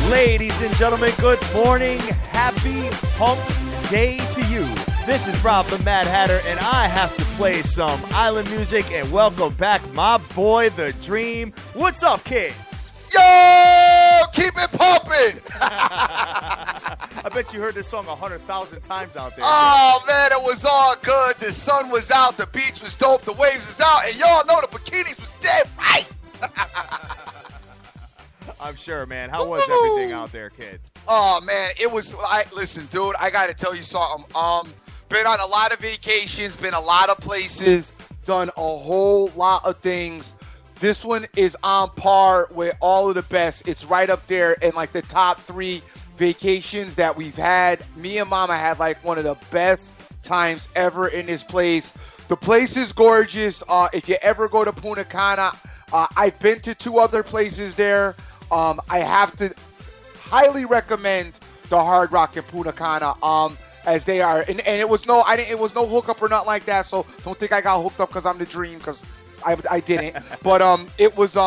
Ladies and gentlemen, good morning. Happy hump day to you. This is Rob the Mad Hatter, and I have to play some island music and welcome back my boy, The Dream. What's up, kid? Yo, keep it pumping. I bet you heard this song 100,000 times out there. Oh, man, it was all good. The sun was out. The beach was dope. The waves was out. And y'all know the bikinis was dead right. I'm sure, man. How was everything out there, kid? Oh, man, it was. Listen, dude, I got to tell you something. Been on a lot of vacations, been a lot of places, done a whole lot of things. This one is on par with all of the best. It's right up there in like the top 3 vacations that we've had. Me and Mama had like one of the best times ever in this place. The place is gorgeous. If you ever go to Punta Cana, I've been to 2 other places there. I have to highly recommend the Hard Rock in Punta Cana. As they are, and it was no hookup or nothing like that. So don't think I got hooked up because I'm the Dream, because I didn't. But it was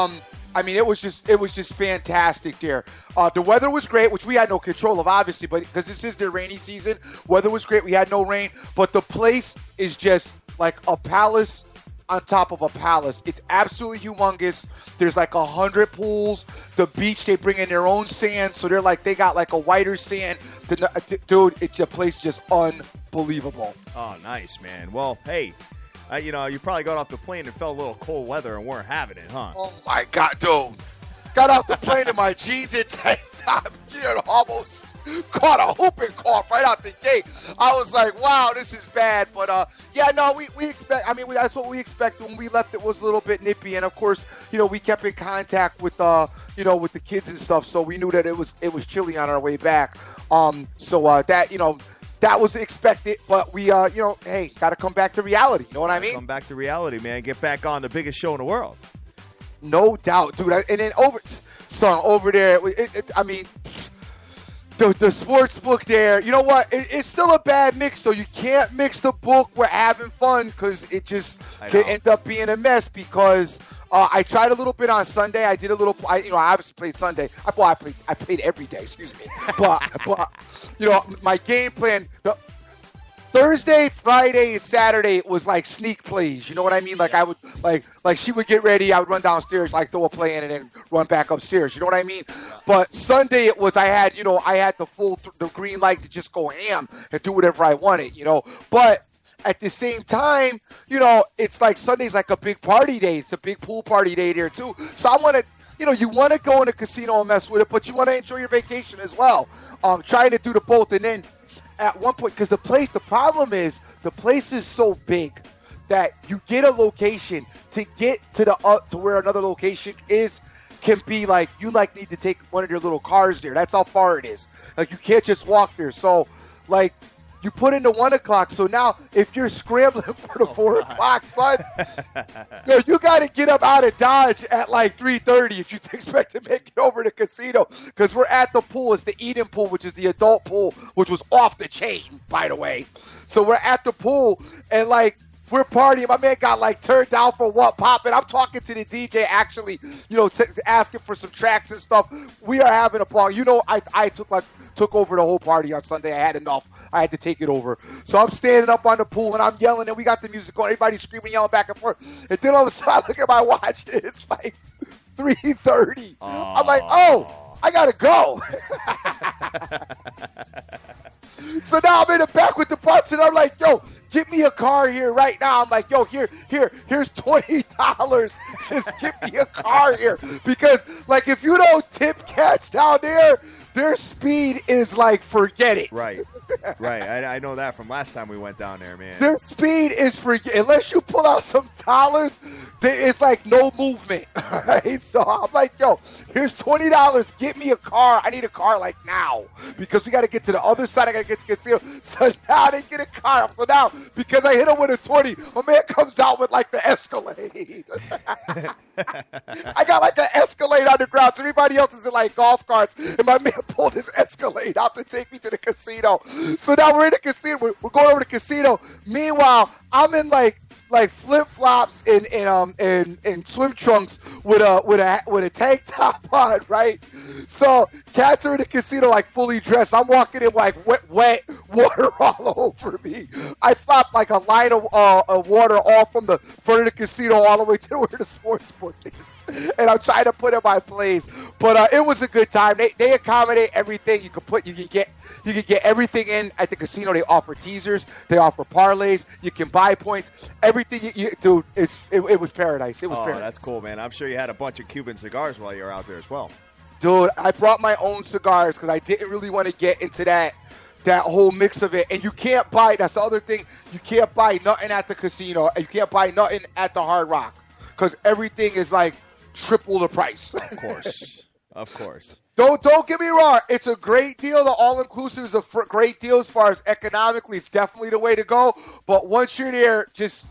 just fantastic there. The weather was great, which we had no control of, obviously, but because this is the rainy season, weather was great. We had no rain, but the place is just like a palace on top of a palace. It's absolutely humongous. There's like 100 pools. The beach, they bring in their own sand, so they got like a whiter sand. Dude, the place is just unbelievable. Oh, nice, man. Well, hey, you probably got off the plane and felt a little cold weather and weren't having it, huh? Oh my God, dude! Got off the plane in my jeans and tank top, almost caught a whooping cough right out the gate. I was like, wow, this is bad. But, we expect, that's what we expected. When we left, it was a little bit nippy. And, of course, we kept in contact with, with the kids and stuff. So we knew that it was chilly on our way back. That was expected. But we, hey, got to come back to reality. You know what I mean? Come back to reality, man. Get back on the biggest show in the world. No doubt, dude. And then over there, the sports book there, you know what? It's still a bad mix, though. You can't mix the book with having fun because it just can end up being a mess because I tried a little bit on Sunday. I did a little, I obviously played Sunday. I played every day, excuse me. But my game plan, Thursday, Friday, and Saturday, it was like sneak plays. You know what I mean? Like I would, like she would get ready, I would run downstairs, like throw a play in, and then run back upstairs. You know what I mean? But Sunday, it was I had the green light to just go ham and do whatever I wanted. But at the same time, it's like Sunday's like a big party day. It's a big pool party day there too. So I want to. You want to go in a casino and mess with it, but you want to enjoy your vacation as well. Trying to do the both, and then at one point, because the problem is the place is so big that you get a location to get to to where another location can be like you need to take one of your little cars there. That's how far it is. Like you can't just walk there. So like you put in the 1 o'clock. So now if you're scrambling for the 4 o'clock, son, you got to get up out of Dodge at like 3:30 if you expect to make it over to the casino. Because we're at the pool. It's the Eden pool, which is the adult pool, which was off the chain, by the way. So we're at the pool and like we're partying. My man got like turned down for what popping. I'm talking to the DJ actually, asking for some tracks and stuff. We are having a ball. I took over the whole party on Sunday. I had enough. I had to take it over. So I'm standing up on the pool and I'm yelling and we got the music on. Everybody's screaming, yelling back and forth. And then all of a sudden I look at my watch. It's like 3:30. I'm like, oh, I got to go. So now I'm in the back with the parts and I'm like, yo, get me a car here right now. I'm like, yo, here's $20. Just give me a car here. Because, like, if you don't tip cats down there, their speed is like, forget it. Right. I know that from last time we went down there, man. Their speed is unless you pull out some dollars, it's like no movement. All right? So I'm like, yo, here's $20. Get me a car. I need a car like now because we got to get to the other side. I got to get to casino. So now I didn't get a car. So now, because I hit him with a 20, my man comes out with like the Escalade. I got like an Escalade on the ground. So everybody else is in like golf carts. And my man pulled his Escalade out to take me to the casino. So now we're in the casino. We're going over to the casino. Meanwhile, I'm in like like flip flops and swim trunks with a tank top on, right? So cats are in the casino like fully dressed. I'm walking in like wet water all over me. I flopped like a line of water all from the front of the casino all the way to where the sports book is, and I'm trying to put in my plays. But it was a good time. They accommodate everything you can get everything in at the casino. They offer teasers, they offer parlays, you can buy points, everything. Dude, it was paradise. It was paradise. That's cool, man. I'm sure you had a bunch of Cuban cigars while you were out there as well. Dude, I brought my own cigars because I didn't really want to get into that whole mix of it. And you can't buy, that's the other thing, you can't buy nothing at the casino, and you can't buy nothing at the Hard Rock because everything is like triple the price. Of course. Of course. Don't get me wrong. It's a great deal. The all-inclusive is a great deal as far as economically. It's definitely the way to go. But once you're there, just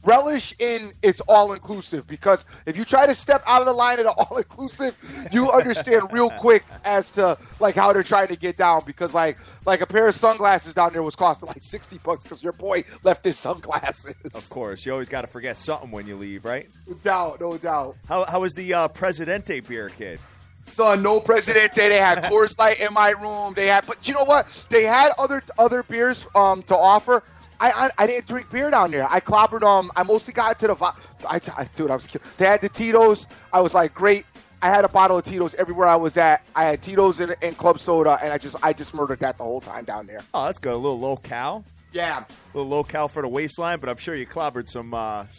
relish in its all-inclusive, because if you try to step out of the line of the all-inclusive, you understand real quick as to like how they're trying to get down. Because like a pair of sunglasses down there was costing like $60 because your boy left his sunglasses. Of course, you always got to forget something when you leave, right? No doubt. How was the Presidente beer, kid? Son, no Presidente. They had Coors Light in my room. But you know what? They had other beers to offer. I didn't drink beer down there. I clobbered I mostly got to dude, I was kidding. They had the Tito's. I was like, great. I had a bottle of Tito's everywhere I was at. I had Tito's and club soda, and I just murdered that the whole time down there. Oh, that's good. A little low-cal. Yeah. A little low-cal for the waistline, but I'm sure you clobbered some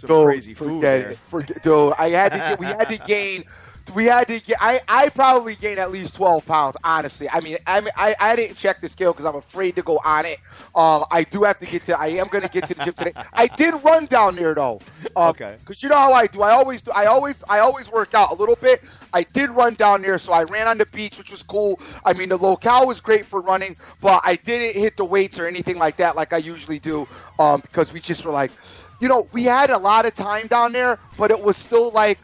crazy food there. Dude, we had to gain. I probably gained at least 12 pounds, honestly. I mean, I didn't check the scale because I'm afraid to go on it. I am going to get to the gym today. I did run down there though. Okay. Because you know how I do. I always work out a little bit. I did run down there, so I ran on the beach, which was cool. I mean, the locale was great for running, but I didn't hit the weights or anything like that like I usually do, because we just were like, we had a lot of time down there, but it was still like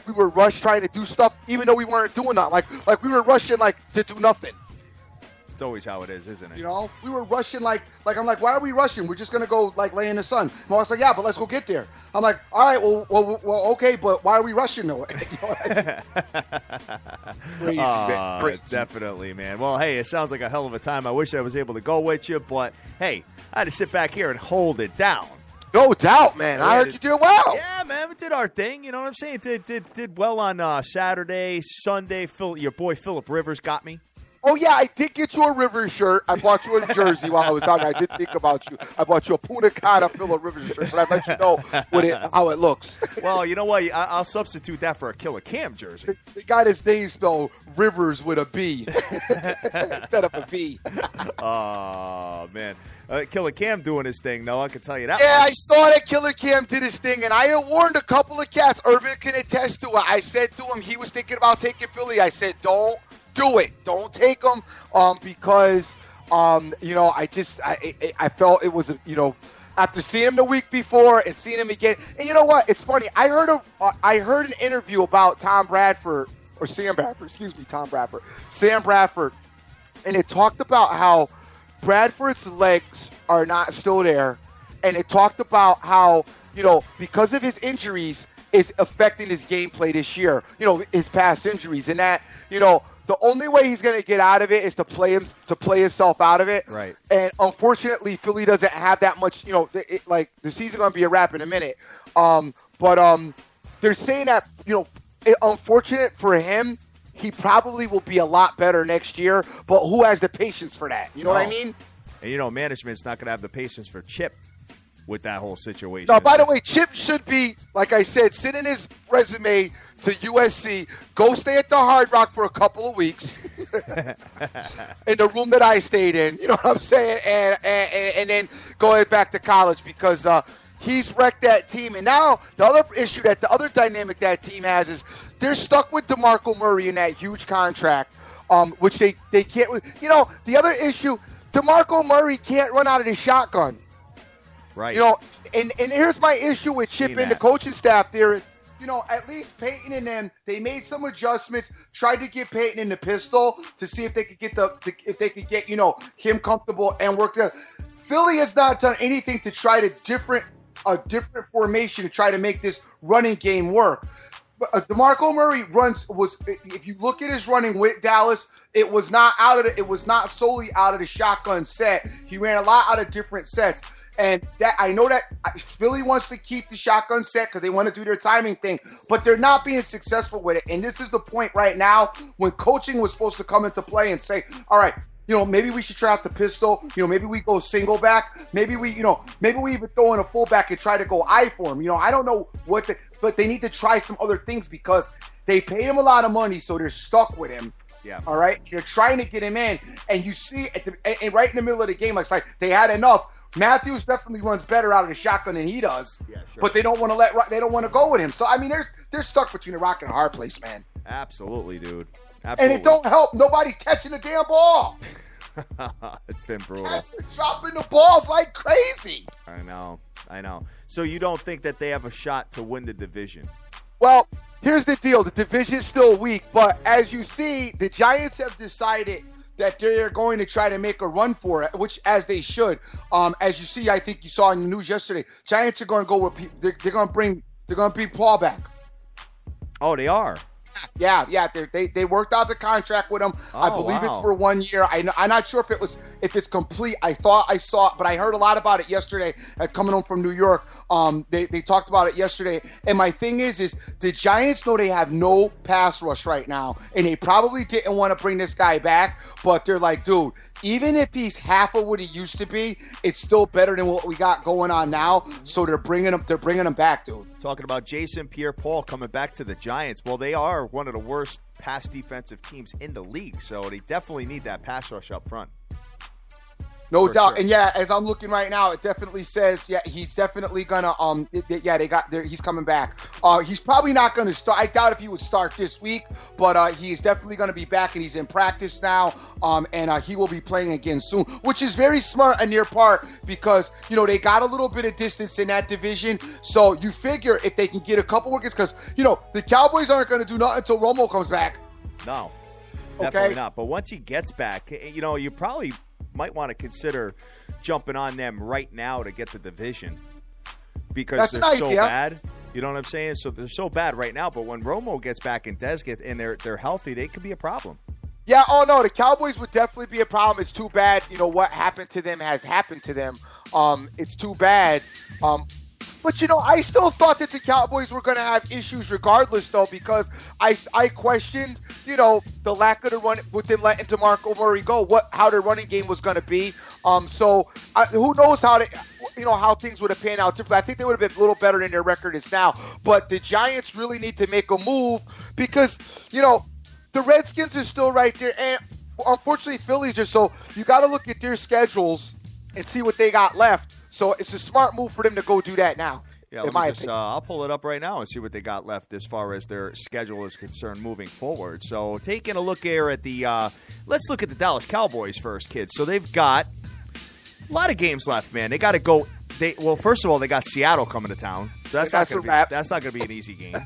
we were rushed trying to do stuff, even though we weren't doing that. Like we were rushing to do nothing. It's always how it is, isn't it? We were rushing like I'm like, why are we rushing? We're just gonna go lay in the sun. My wife's like, yeah, but let's go get there. I'm like, all right, well, okay, but why are we rushing though? Crazy, man. Crazy. Definitely, man. Well, hey, it sounds like a hell of a time. I wish I was able to go with you, but hey, I had to sit back here and hold it down. No doubt, man. I heard you did well. Yeah, man. We did our thing. You know what I'm saying? Did well on Saturday, Sunday. Your boy Phillip Rivers got me. Oh, yeah, I did get you a Rivers shirt. I bought you a jersey while I was down there. I did think about you. I bought you a Punta Cana Phillip Rivers shirt, so I let you know how it looks. Well, you know what? I'll substitute that for a Killer Cam jersey. The guy his name spelled Rivers with a B instead of a V. Oh, man. Killer Cam doing his thing, though. I can tell you that. Yeah, much. I saw that Killer Cam did his thing, and I had warned a couple of cats. Irvin can attest to it. I said to him, he was thinking about taking Philly. I said, don't do it. Don't take him, because I felt it was after seeing him the week before and seeing him again. And you know what? It's funny. I heard an interview about Sam Bradford, and it talked about how Bradford's legs are not still there, and it talked about how because of his injuries is affecting his gameplay this year. His past injuries, and that the only way he's going to get out of it is to play himself out of it. Right. And unfortunately, Philly doesn't have that much. The season's going to be a wrap in a minute. But they're saying that unfortunate for him, he probably will be a lot better next year. But who has the patience for that? You know what I mean? And management's not going to have the patience for Chip with that whole situation. No, by the way, Chip should be, like I said, send in his resume to USC, go stay at the Hard Rock for a couple of weeks in the room that I stayed in, you know what I'm saying, and then go back to college, because he's wrecked that team. And now the other dynamic that team has is they're stuck with DeMarco Murray in that huge contract, which they can't. The other issue, DeMarco Murray can't run out of the shotgun. Right. And here's my issue with Chip and the coaching staff there is, at least Peyton and them, they made some adjustments, tried to get Peyton in the pistol to see if they could get him comfortable and work there. Philly has not done anything to try a different formation to try to make this running game work. DeMarco Murray if you look at his running with Dallas, it was not solely out of the shotgun set. He ran a lot out of different sets. And that I know that Philly wants to keep the shotgun set because they want to do their timing thing, but they're not being successful with it. And this is the point right now when coaching was supposed to come into play and say, all right, maybe we should try out the pistol. Maybe we go single back. Maybe we even throw in a fullback and try to go I for him. I don't know but they need to try some other things because they paid him a lot of money, so they're stuck with him. Yeah. All right. They're trying to get him in, and you see right in the middle of the game, it's like they had enough. Matthews definitely runs better out of the shotgun than he does. Yeah, sure. But they don't want to go with him. So I mean, they're stuck between a rock and a hard place, man. Absolutely, dude. Absolutely. And it don't help. Nobody's catching the damn ball. It's been brutal. They're dropping the balls like crazy. I know. So you don't think that they have a shot to win the division? Well, here's the deal. The division's still weak, but as you see, the Giants have decided that they're going to try to make a run for it, which as they should. As you see, I think you saw in the news yesterday, Giants are going to go with they're going to bring Paul back. Oh, they are. Yeah. They worked out the contract with him. I believe it's for 1 year. I'm not sure if it's complete. I thought I saw it, but I heard a lot about it yesterday. Coming home from New York, they talked about it yesterday. And my thing is the Giants know they have no pass rush right now, and they probably didn't want to bring this guy back. But they're like, dude, even if he's half of what he used to be, it's still better than what we got going on now. So they're bringing him back, dude. Talking about Jason Pierre-Paul coming back to the Giants. Well, they are one of the worst pass defensive teams in the league, so they definitely need that pass rush up front. No doubt. Sure. And yeah, as I'm looking right now, it definitely says, he's definitely gonna he's coming back. He's probably not gonna start. I doubt if he would start this week, but he's definitely gonna be back, and he's in practice now. And he will be playing again soon, which is very smart on their part because they got a little bit of distance in that division. So you figure if they can get a couple more games, because the Cowboys aren't gonna do nothing until Romo comes back. No, definitely not. But once he gets back, you probably might want to consider jumping on them right now to get the division because they're so bad. You know what I'm saying? So they're so bad right now, but when Romo gets back and Dez gets and they're healthy, they could be a problem. Yeah, no, the Cowboys would definitely be a problem. It's too bad, what happened to them has happened to them. It's too bad. But, I still thought that the Cowboys were going to have issues regardless, though, because I questioned, the lack of the run with them letting DeMarco Murray go, how their running game was going to be. So who knows how things would have panned out differently. I think they would have been a little better than their record is now. But the Giants really need to make a move because, the Redskins are still right there. And unfortunately, Philly's just so you got to look at their schedules and see what they got left. So it's a smart move for them to go do that now. Yeah, I'll pull it up right now and see what they got left as far as their schedule is concerned moving forward. So taking a look here at let's look at the Dallas Cowboys first, kids. So they've got a lot of games left, man. They got to go. First of all, they got Seattle coming to town, so that's not going to be an easy game.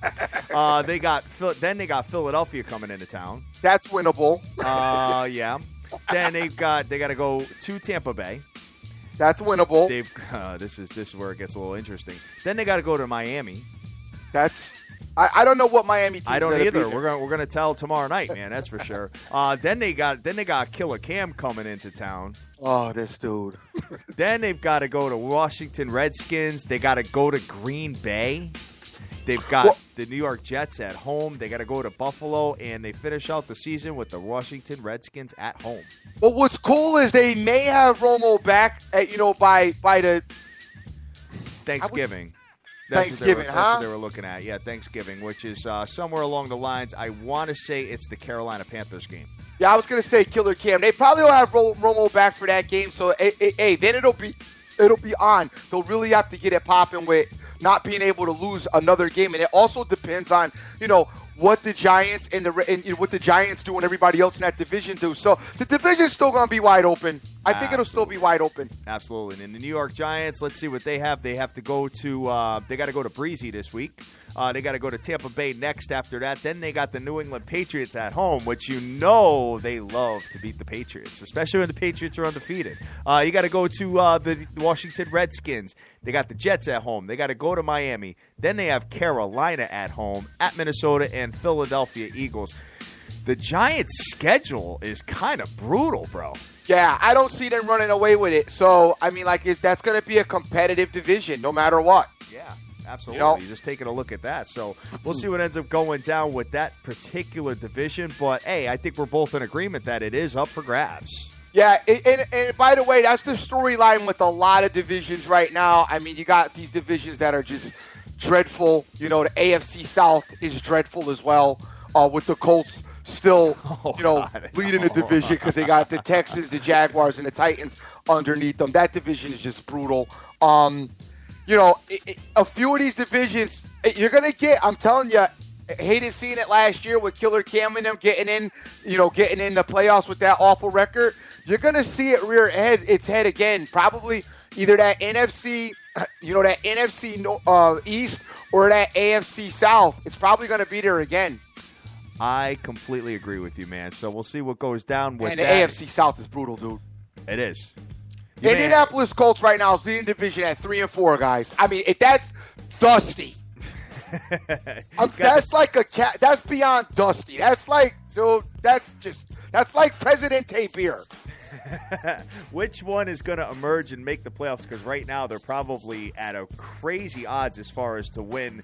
They got Philadelphia coming into town. That's winnable. Yeah. Then they got to go to Tampa Bay. That's winnable. This is where it gets a little interesting. Then they got to go to Miami. I don't know what Miami team's I don't either. We're gonna tell tomorrow night, man. That's for sure. Then they got Killer Cam coming into town. Oh, this dude. Then they've got to go to Washington Redskins. They got to go to Green Bay. They've got the New York Jets at home. They got to go to Buffalo, and they finish out the season with the Washington Redskins at home. Well, what's cool is they may have Romo back at by the Thanksgiving. That's what they were looking at. Yeah, Thanksgiving, which is somewhere along the lines. I want to say it's the Carolina Panthers game. Yeah, I was going to say Killer Cam. They probably will have Romo back for that game. So, then it'll be on. They'll really have to get it popping with not being able to lose another game, and it also depends on what the Giants and what the Giants do and everybody else in that division do. So the division's still going to be wide open. I think it'll still be wide open. Absolutely. And the New York Giants, let's see what they have. They have to go to they got to go to Breezy this week. They got to go to Tampa Bay next after that. Then they got the New England Patriots at home, which you know they love to beat the Patriots, especially when the Patriots are undefeated. You got to go to the Washington Redskins. They got the Jets at home. They got to go to Miami. Then they have Carolina at home, at Minnesota, and Philadelphia Eagles. The Giants' schedule is kind of brutal, bro. Yeah, I don't see them running away with it. So, I mean, like, that's going to be a competitive division no matter what. Yeah, absolutely. Just taking a look at that. So, we'll see what ends up going down with that particular division. But, hey, I think we're both in agreement that it is up for grabs. Yeah, and by the way, that's the storyline with a lot of divisions right now. I mean, you got these divisions that are just dreadful. You know, the AFC South is dreadful as well, with the Colts still, leading the division because they got the Texans, the Jaguars, and the Titans underneath them. That division is just brutal. A few of these divisions, you're going to get, I'm telling you, hated seeing it last year with Killer Cam and them getting in the playoffs with that awful record. You're going to see it rear its head again, probably either that NFC, that NFC East or that AFC South. It's probably going to be there again. I completely agree with you, man. So we'll see what goes down with that. And the AFC South is brutal, dude. It is. Indianapolis Colts right now is leading the division at 3-4, guys. I mean, that's dusty. That's like a cat. That's beyond dusty. That's like, dude. That's like Presidente beer. Which one is going to emerge and make the playoffs? Because right now they're probably at a crazy odds as far as to win,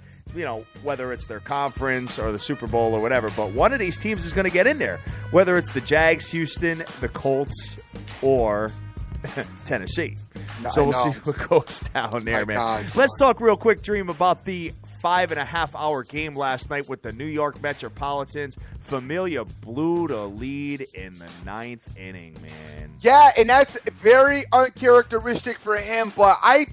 whether it's their conference or the Super Bowl or whatever. But one of these teams is going to get in there, whether it's the Jags, Houston, the Colts, or Tennessee. So we'll see what goes down there, man. God. Let's talk real quick, Dream, about the 5.5-hour game last night with the New York Metropolitans. Familia blew the lead in the 9th inning, man. Yeah, and that's very uncharacteristic for him. But I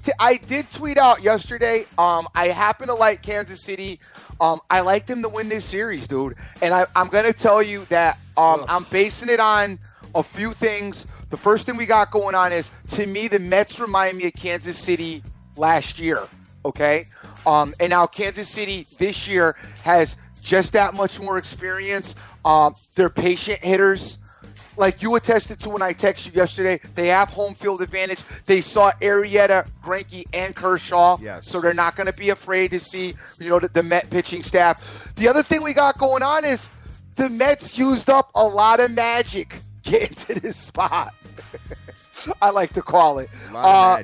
did tweet out yesterday. I happen to like Kansas City. I like them to win this series, dude. And I'm going to tell you that I'm basing it on a few things. The first thing we got going on is, to me, the Mets remind me of Kansas City last year. Okay? And now Kansas City this year has just that much more experience. They're patient hitters. Like you attested to when I texted you yesterday, they have home field advantage. They saw Arrieta, Greinke, and Kershaw. Yes. So they're not going to be afraid to see, the Met pitching staff. The other thing we got going on is the Mets used up a lot of magic getting to this spot. I like to call it.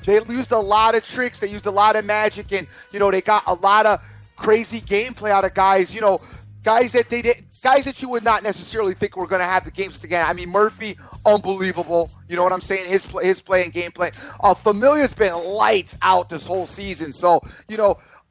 They used a lot of tricks. They used a lot of magic, and they got a lot of crazy gameplay out of guys. Guys that you would not necessarily think were going to have the games again. I mean, Murphy, unbelievable. You know what I'm saying? His play and gameplay. Familia's been lights out this whole season. So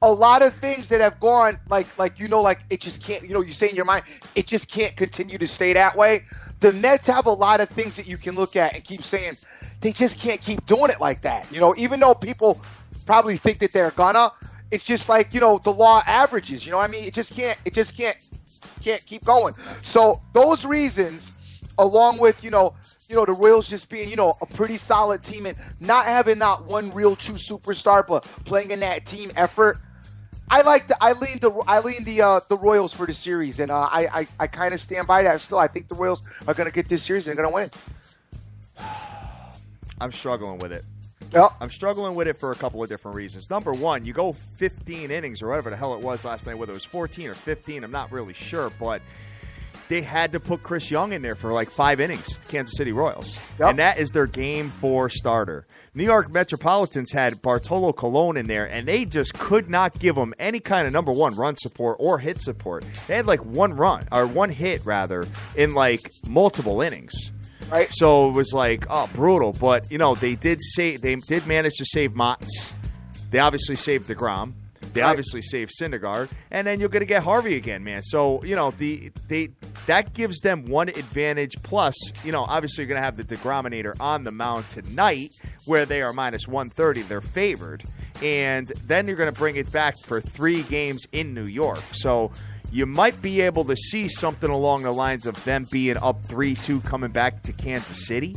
a lot of things that have gone like it just can't. You say in your mind, it just can't continue to stay that way. The Mets have a lot of things that you can look at and keep saying they just can't keep doing it like that. Even though people probably think that they're gonna, it's just like, the law averages, I mean, it just can't keep going. So those reasons, along with, the Royals just being, a pretty solid team and not having not one real true superstar, but playing in that team effort, I lean the Royals for the series, and I kind of stand by that still. I think the Royals are going to get this series and going to win. I'm struggling with it. Yep. I'm struggling with it for a couple of different reasons. Number one, you go 15 innings or whatever the hell it was last night, whether it was 14 or 15, I'm not really sure, but they had to put Chris Young in there for like 5 innings, Kansas City Royals. Yep. And that is their game 4 starter. New York Metropolitans had Bartolo Colon in there, and they just could not give him any kind of number one run support or hit support. They had like one hit in like multiple innings. Right. So it was like, brutal. But, they did manage to save Mott's. They obviously saved DeGrom. They obviously saved Syndergaard. And then you're going to get Harvey again, man. So, that gives them one advantage. Plus, obviously you're going to have the DeGrominator on the mound tonight where they are minus 130. They're favored. And then you're going to bring it back for 3 games in New York. So you might be able to see something along the lines of them being up 3-2 coming back to Kansas City.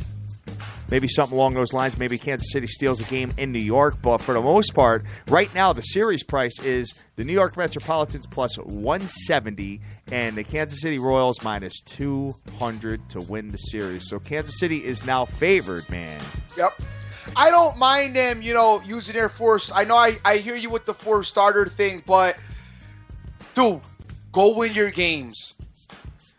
maybe something along those lines. Maybe Kansas City steals a game in New York. But for the most part, right now the series price is the New York Metropolitans plus 170 and the Kansas City Royals minus 200 to win the series. So Kansas City is now favored, man. Yep. I don't mind them, using their force. I know I hear you with the four-starter thing, but, dude, go win your games.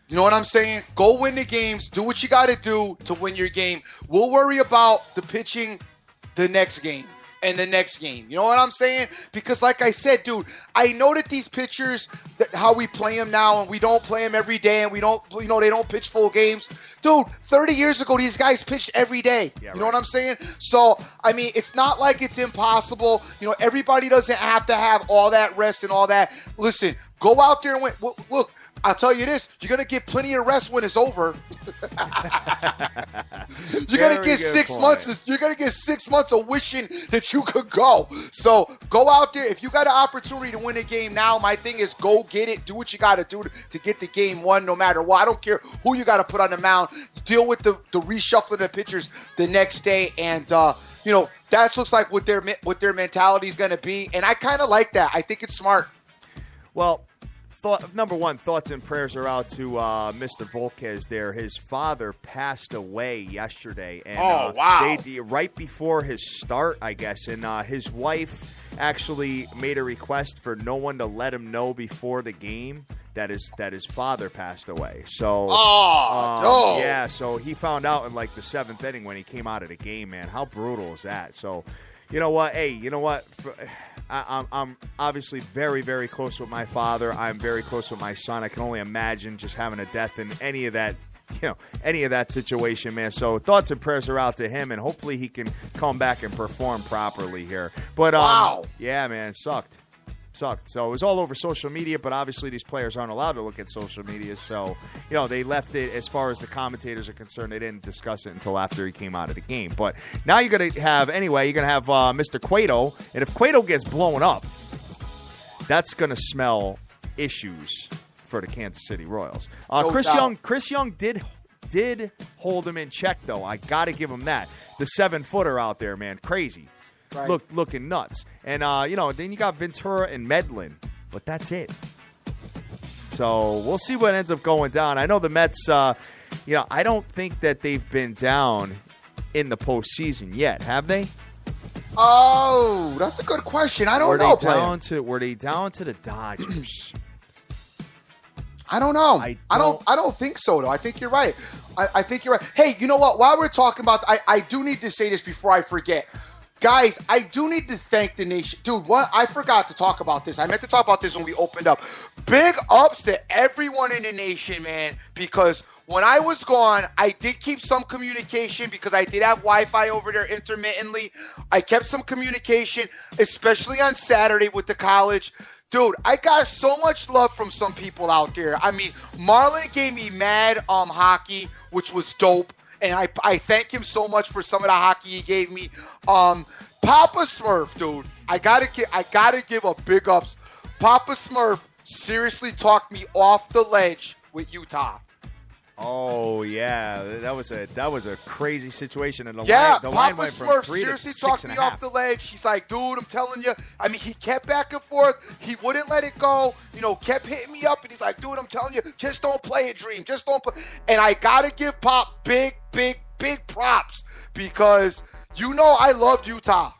You know what I'm saying? Go win the games. Do what you got to do to win your game. We'll worry about the pitching the next game and the next game. You know what I'm saying? Because like I said, dude, I know that these pitchers, how we play them now, and we don't play them every day, and we don't, they don't pitch full games. Dude, 30 years ago, these guys pitched every day. Yeah, you know what I'm saying? So, I mean, it's not like it's impossible. Everybody doesn't have to have all that rest and all that. Listen, go out there and win. Look, I'll tell you this, you're going to get plenty of rest when it's over. You're going to get 6 months. You're going to get 6 months of wishing that you could go. So go out there. If you got an opportunity to win a game now, my thing is go get it. Do what you got to do to get the game won no matter what. I don't care who you got to put on the mound. Deal with the reshuffling of pitchers the next day. And, that looks like what their mentality is going to be. And I kind of like that. I think it's smart. Well, number one, thoughts and prayers are out to Mr. Volquez there. His father passed away yesterday. And, wow. Right before his start, I guess. And his wife actually made a request for no one to let him know before the game that his father passed away. So, yeah, so he found out in like the 7th inning when he came out of the game, man. How brutal is that? So, you know what? Hey, you know what? I'm obviously very, very close with my father. I'm very close with my son. I can only imagine just having a death in any of that situation, man. So thoughts and prayers are out to him, and hopefully he can come back and perform properly here. But wow. Yeah, man, it sucked. So it was all over social media, but obviously these players aren't allowed to look at social media. So, they left it, as far as the commentators are concerned, they didn't discuss it until after he came out of the game. But now you're going to have Mr. Cueto. And if Cueto gets blown up, that's going to smell issues for the Kansas City Royals. Chris Young did hold him in check, though. I got to give him that. The 7-footer out there, man, crazy. Right. Looking nuts. And, then you got Ventura and Medlin. But that's it. So we'll see what ends up going down. I know the Mets, I don't think that they've been down in the postseason yet, have they? Oh, that's a good question. I don't know. Were they down to the Dodgers? I don't know. I don't think so, though. I think you're right. I think you're right. Hey, you know what? While we're talking about, I do need to say this before I forget. Guys, I do need to thank the nation. Dude, what? I forgot to talk about this. I meant to talk about this when we opened up. Big ups to everyone in the nation, man, because when I was gone, I did keep some communication because I did have Wi-Fi over there intermittently. I kept some communication, especially on Saturday with the college. Dude, I got so much love from some people out there. I mean, Marlon gave me mad hockey, which was dope. And I thank him so much for some of the hockey he gave me. Papa Smurf, dude, I gotta give a big ups. Papa Smurf seriously talked me off the ledge with Utah. Oh yeah, that was a crazy situation, and the Papa line went from Smurf 3 to seriously 6.5. talked me off the ledge. He's like, dude, I'm telling you. I mean, he kept back and forth. He wouldn't let it go. Kept hitting me up, and he's like, dude, I'm telling you, just don't play a dream. Just don't play. And I gotta give Pop big props because I loved Utah.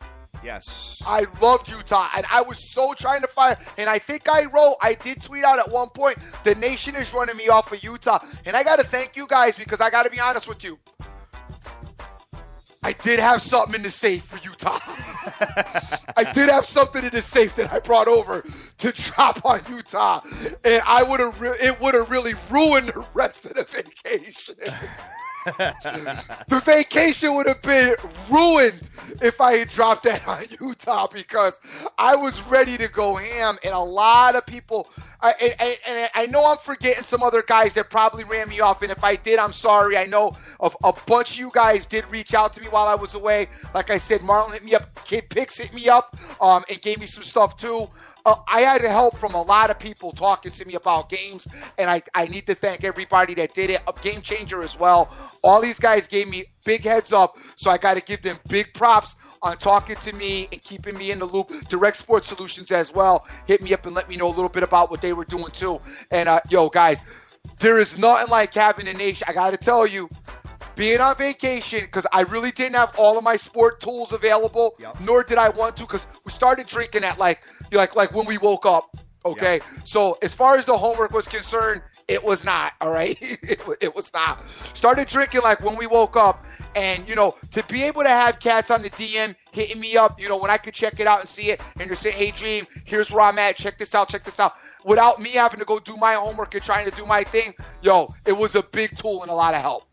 Yes. I loved Utah, and I was so trying to find, and I think I did tweet out at one point, the nation is running me off of Utah, and I got to thank you guys because I got to be honest with you. I did have something in the safe for Utah. I did have something in the safe that I brought over to drop on Utah, and it would have really ruined the rest of the vacation. The vacation would have been ruined if I had dropped that on Utah because I was ready to go ham, and a lot of people I know I'm forgetting some other guys that probably ran me off, and if I did, I'm sorry. I know a bunch of you guys did reach out to me while I was away. Like I said, Marlon hit me up, Kid Pix hit me up and gave me some stuff too. I had help from a lot of people talking to me about games, and I need to thank everybody that did it. A Game Changer as well. All these guys gave me big heads up, so I got to give them big props on talking to me and keeping me in the loop. Direct Sports Solutions as well hit me up and let me know a little bit about what they were doing too. And yo, guys, there is nothing like having a nation. I got to tell you, being on vacation, because I really didn't have all of my sport tools available, nor did I want to, because we started drinking at like when we woke up. Okay, so as far as the homework was concerned, it was not, all right? It was not. Started drinking like when we woke up, and, to be able to have cats on the DM hitting me up, when I could check it out and see it, and they're saying, hey, Dream, here's where I'm at, check this out, without me having to go do my homework and trying to do my thing, it was a big tool and a lot of help.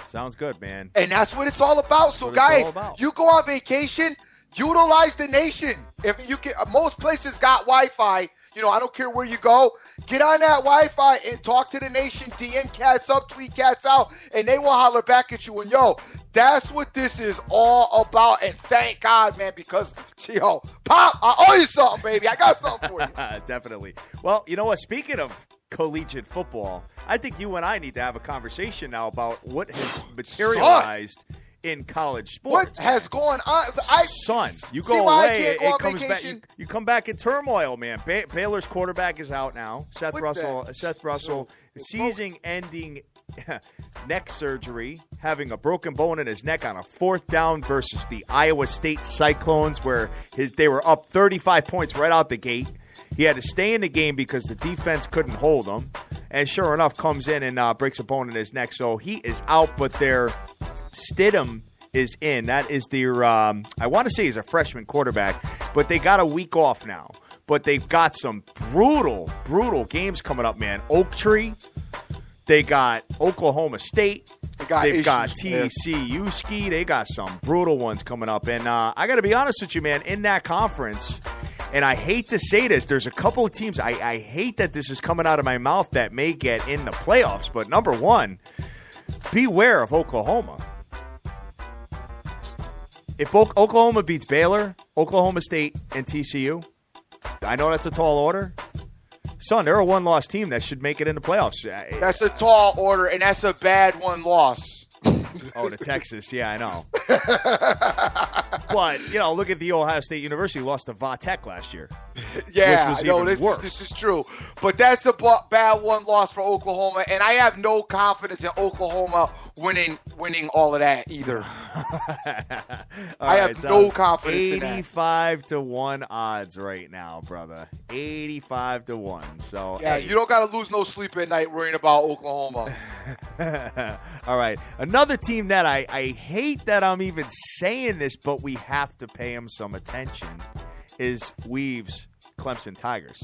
Sounds good, man. And that's what it's all about. So, guys, you go on vacation, utilize the nation. If you can, most places got Wi-Fi. I don't care where you go. Get on that Wi-Fi and talk to the nation. DM cats up, tweet cats out, and they will holler back at you. And, that's what this is all about. And thank God, man, because, Pop, I owe you something, baby. I got something for you. Definitely. Well, you know what? Speaking of collegiate football, I think you and I need to have a conversation now about what has materialized in college sports. What has gone on? Son, you go away, it comes back. You come back in turmoil, man. Baylor's quarterback is out now. Seth Russell, season-ending neck surgery, having a broken bone in his neck on a 4th down versus the Iowa State Cyclones, where they were up 35 points right out the gate. He had to stay in the game because the defense couldn't hold him. And sure enough, comes in and breaks a bone in his neck. So he is out, but their Stidham is in. That is their, I want to say he's a freshman quarterback, but they got a week off now. But they've got some brutal, brutal games coming up, man. Oak Tree. They got Oklahoma State. They've got TCU Ski. They got some brutal ones coming up. And I got to be honest with you, man, in that conference, and I hate to say this, there's a couple of teams, I hate that this is coming out of my mouth, that may get in the playoffs. But number one, beware of Oklahoma. If Oklahoma beats Baylor, Oklahoma State, and TCU, I know that's a tall order. Son, they're a one-loss team that should make it in the playoffs. That's a tall order, and that's a bad one-loss. Oh, to Texas. Yeah, I know. But, look at the Ohio State University lost to Va Tech last year. Yeah, which was worse. This is true. But that's a bad one loss for Oklahoma, and I have no confidence in Oklahoma winning all of that either. I have no confidence in that. 85-1 odds right now, brother. 85-1. So yeah, you don't got to lose no sleep at night worrying about Oklahoma. All right. Another team that I hate that I'm even saying this, but we have to pay them some attention, is Weave's Clemson Tigers.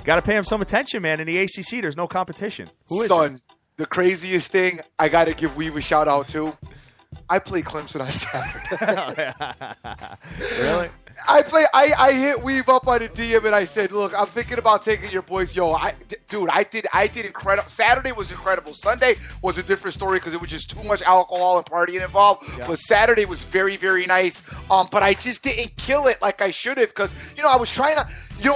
Got to pay them some attention, man. In the ACC, there's no competition. Who is it? The craziest thing I got to give Weave a shout out to, I play Clemson on Saturday. Really? I hit Weave up on a DM and I said, look, I'm thinking about taking your boys. Yo, I did incredible. Saturday was incredible. Sunday was a different story because it was just too much alcohol and partying involved. Yeah. But Saturday was very, very nice. But I just didn't kill it like I should have because, I was trying to,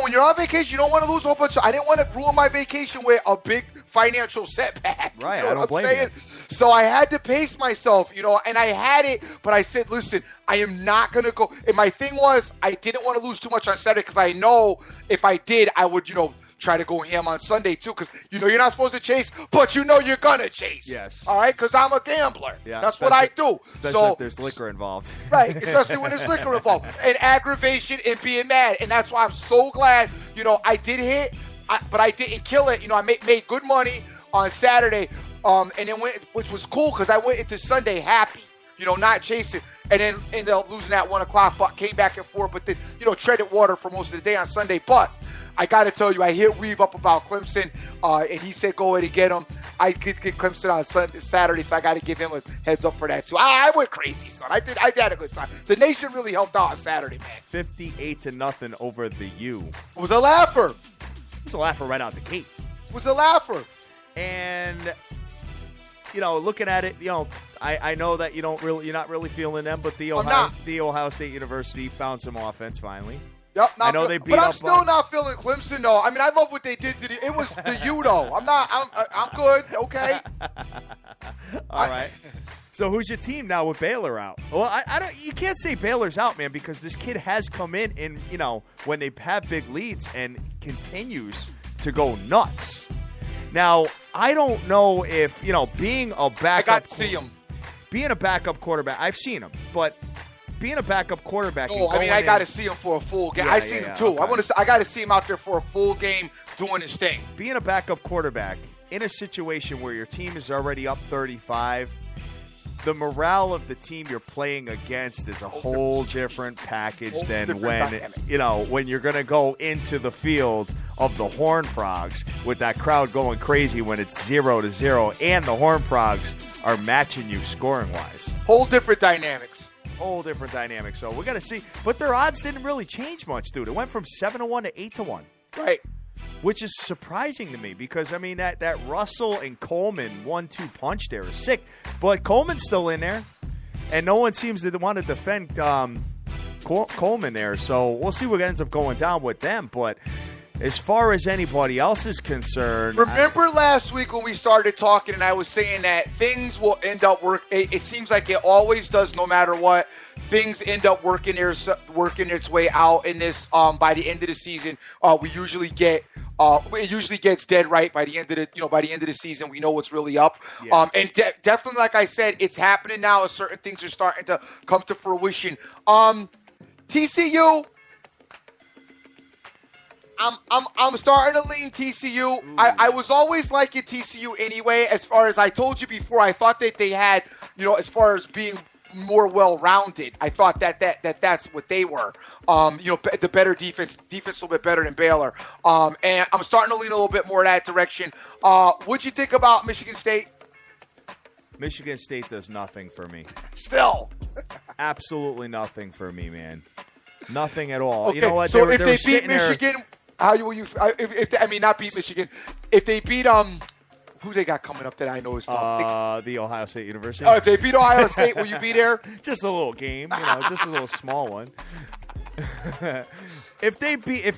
when you're on vacation, you don't want to lose a whole bunch I didn't want to ruin my vacation with a big financial setback. Right, I don't blame you. So I had to pace myself, and I had it, but I said, listen, I am not going to go. And my thing was, I didn't want to lose too much on Saturday because I know if I did, I would, try to go ham on Sunday too because, you're not supposed to chase, but you're going to chase. Yes. All right? Because I'm a gambler. Yeah, that's what I do. Especially if there's liquor involved. Right, especially when there's liquor involved. And aggravation and being mad. And that's why I'm so glad, I did hit, but I didn't kill it. I made good money on Saturday, and then which was cool because I went into Sunday happy, not chasing, and then ended up losing at 1 o'clock, but came back at 4, but then, treaded water for most of the day on Sunday. But I got to tell you, I hit Weave up about Clemson, and he said go ahead and get him. I could get Clemson on Saturday, so I got to give him a heads up for that too. I went crazy, son. I had a good time. The nation really helped out on Saturday, man. 58-0 over the U. It was a laugher. It was a laugher right out the gate. It was a laugher. And looking at it, I know that you're not really feeling them, but the Ohio State University found some offense finally. Yep, I know they beat but I'm up still not feeling Clemson though. I mean, I love what they did to it was the though. I'm good. Okay. All right. So who's your team now with Baylor out? Well, you can't say Baylor's out, man, because this kid has come in when they have big leads and continues to go nuts. Now, I don't know if, being a backup. I got to see him. Being a backup quarterback, I've seen him, but being a backup quarterback. Oh, I got to see him for a full game. I've seen him too. Okay. I got to see him out there for a full game doing his thing. Being a backup quarterback in a situation where your team is already up 35, the morale of the team you're playing against is a whole different package than when you're going to go into the field of the Horned Frogs with that crowd going crazy when it's 0-0, and the Horned Frogs are matching you scoring-wise. Whole different dynamics. So we're going to see. But their odds didn't really change much, dude. It went from 7-1 to 8-1. Right. Which is surprising to me because, I mean, that Russell and Coleman 1-2 punch there is sick. But Coleman's still in there, and no one seems to want to defend Coleman there. So we'll see what ends up going down with them. But as far as anybody else is concerned. Remember last week when we started talking and I was saying that things will end up it seems like it always does no matter what. Things end up working its way out in this by the end of the season. We usually get it usually gets dead right by the end of the season. We know what's really up. Yeah. And definitely, like I said, it's happening now as certain things are starting to come to fruition. TCU, I'm starting to lean TCU. I was always liking TCU anyway. As far as I told you before, I thought that they had, as far as being more well-rounded, I thought that's what they were. The better defense a little bit better than Baylor. And I'm starting to lean a little bit more that direction. What'd you think about Michigan State? Michigan State does nothing for me. Still. Absolutely nothing for me, man. Nothing at all. Okay, You know what? So if they beat Michigan, how will you? Not beat Michigan. If they beat who they got coming up that I know is tough? The Ohio State University. Oh, if they beat Ohio State, will you be there? Just a little game, just a little small one. If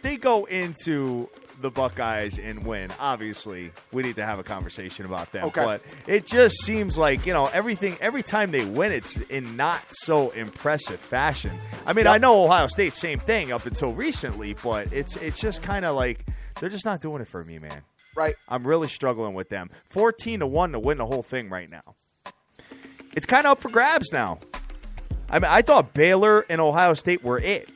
they go into the Buckeyes and win, obviously we need to have a conversation about them. Okay. But it just seems like, every time they win, it's in not so impressive fashion. I mean, I know Ohio State, same thing up until recently, but it's just kind of like they're just not doing it for me, man. Right. I'm really struggling with them. 14-1 to win the whole thing right now. It's kind of up for grabs now. I mean, I thought Baylor and Ohio State were it.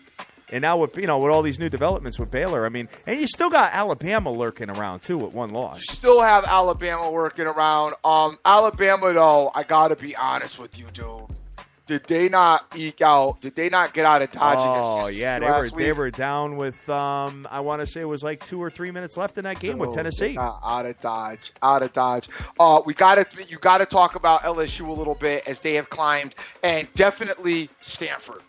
And now with all these new developments with Baylor, I mean, and you still got Alabama lurking around too with one loss. You still have Alabama working around. Alabama though, I gotta be honest with you, dude. Did they not eke out? Did they not get out of Dodge against Tennessee? Yeah, they were down with I want to say it was like 2 or 3 minutes left in that game with Tennessee. Out of Dodge. You gotta talk about LSU a little bit as they have climbed, and definitely Stanford.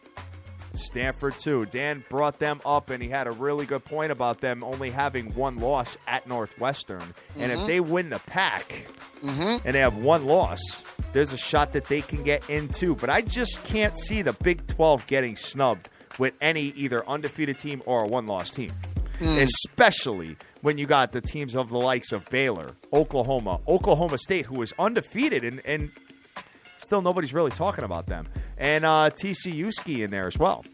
Stanford, too. Dan brought them up, and he had a really good point about them only having one loss at Northwestern. Mm-hmm. And if they win the pack and they have one loss, there's a shot that they can get into. But I just can't see the Big 12 getting snubbed with any either undefeated team or a one-loss team. Especially when you got the teams of the likes of Baylor, Oklahoma State, who was undefeated, and still nobody's really talking about them. And TCU in there as well.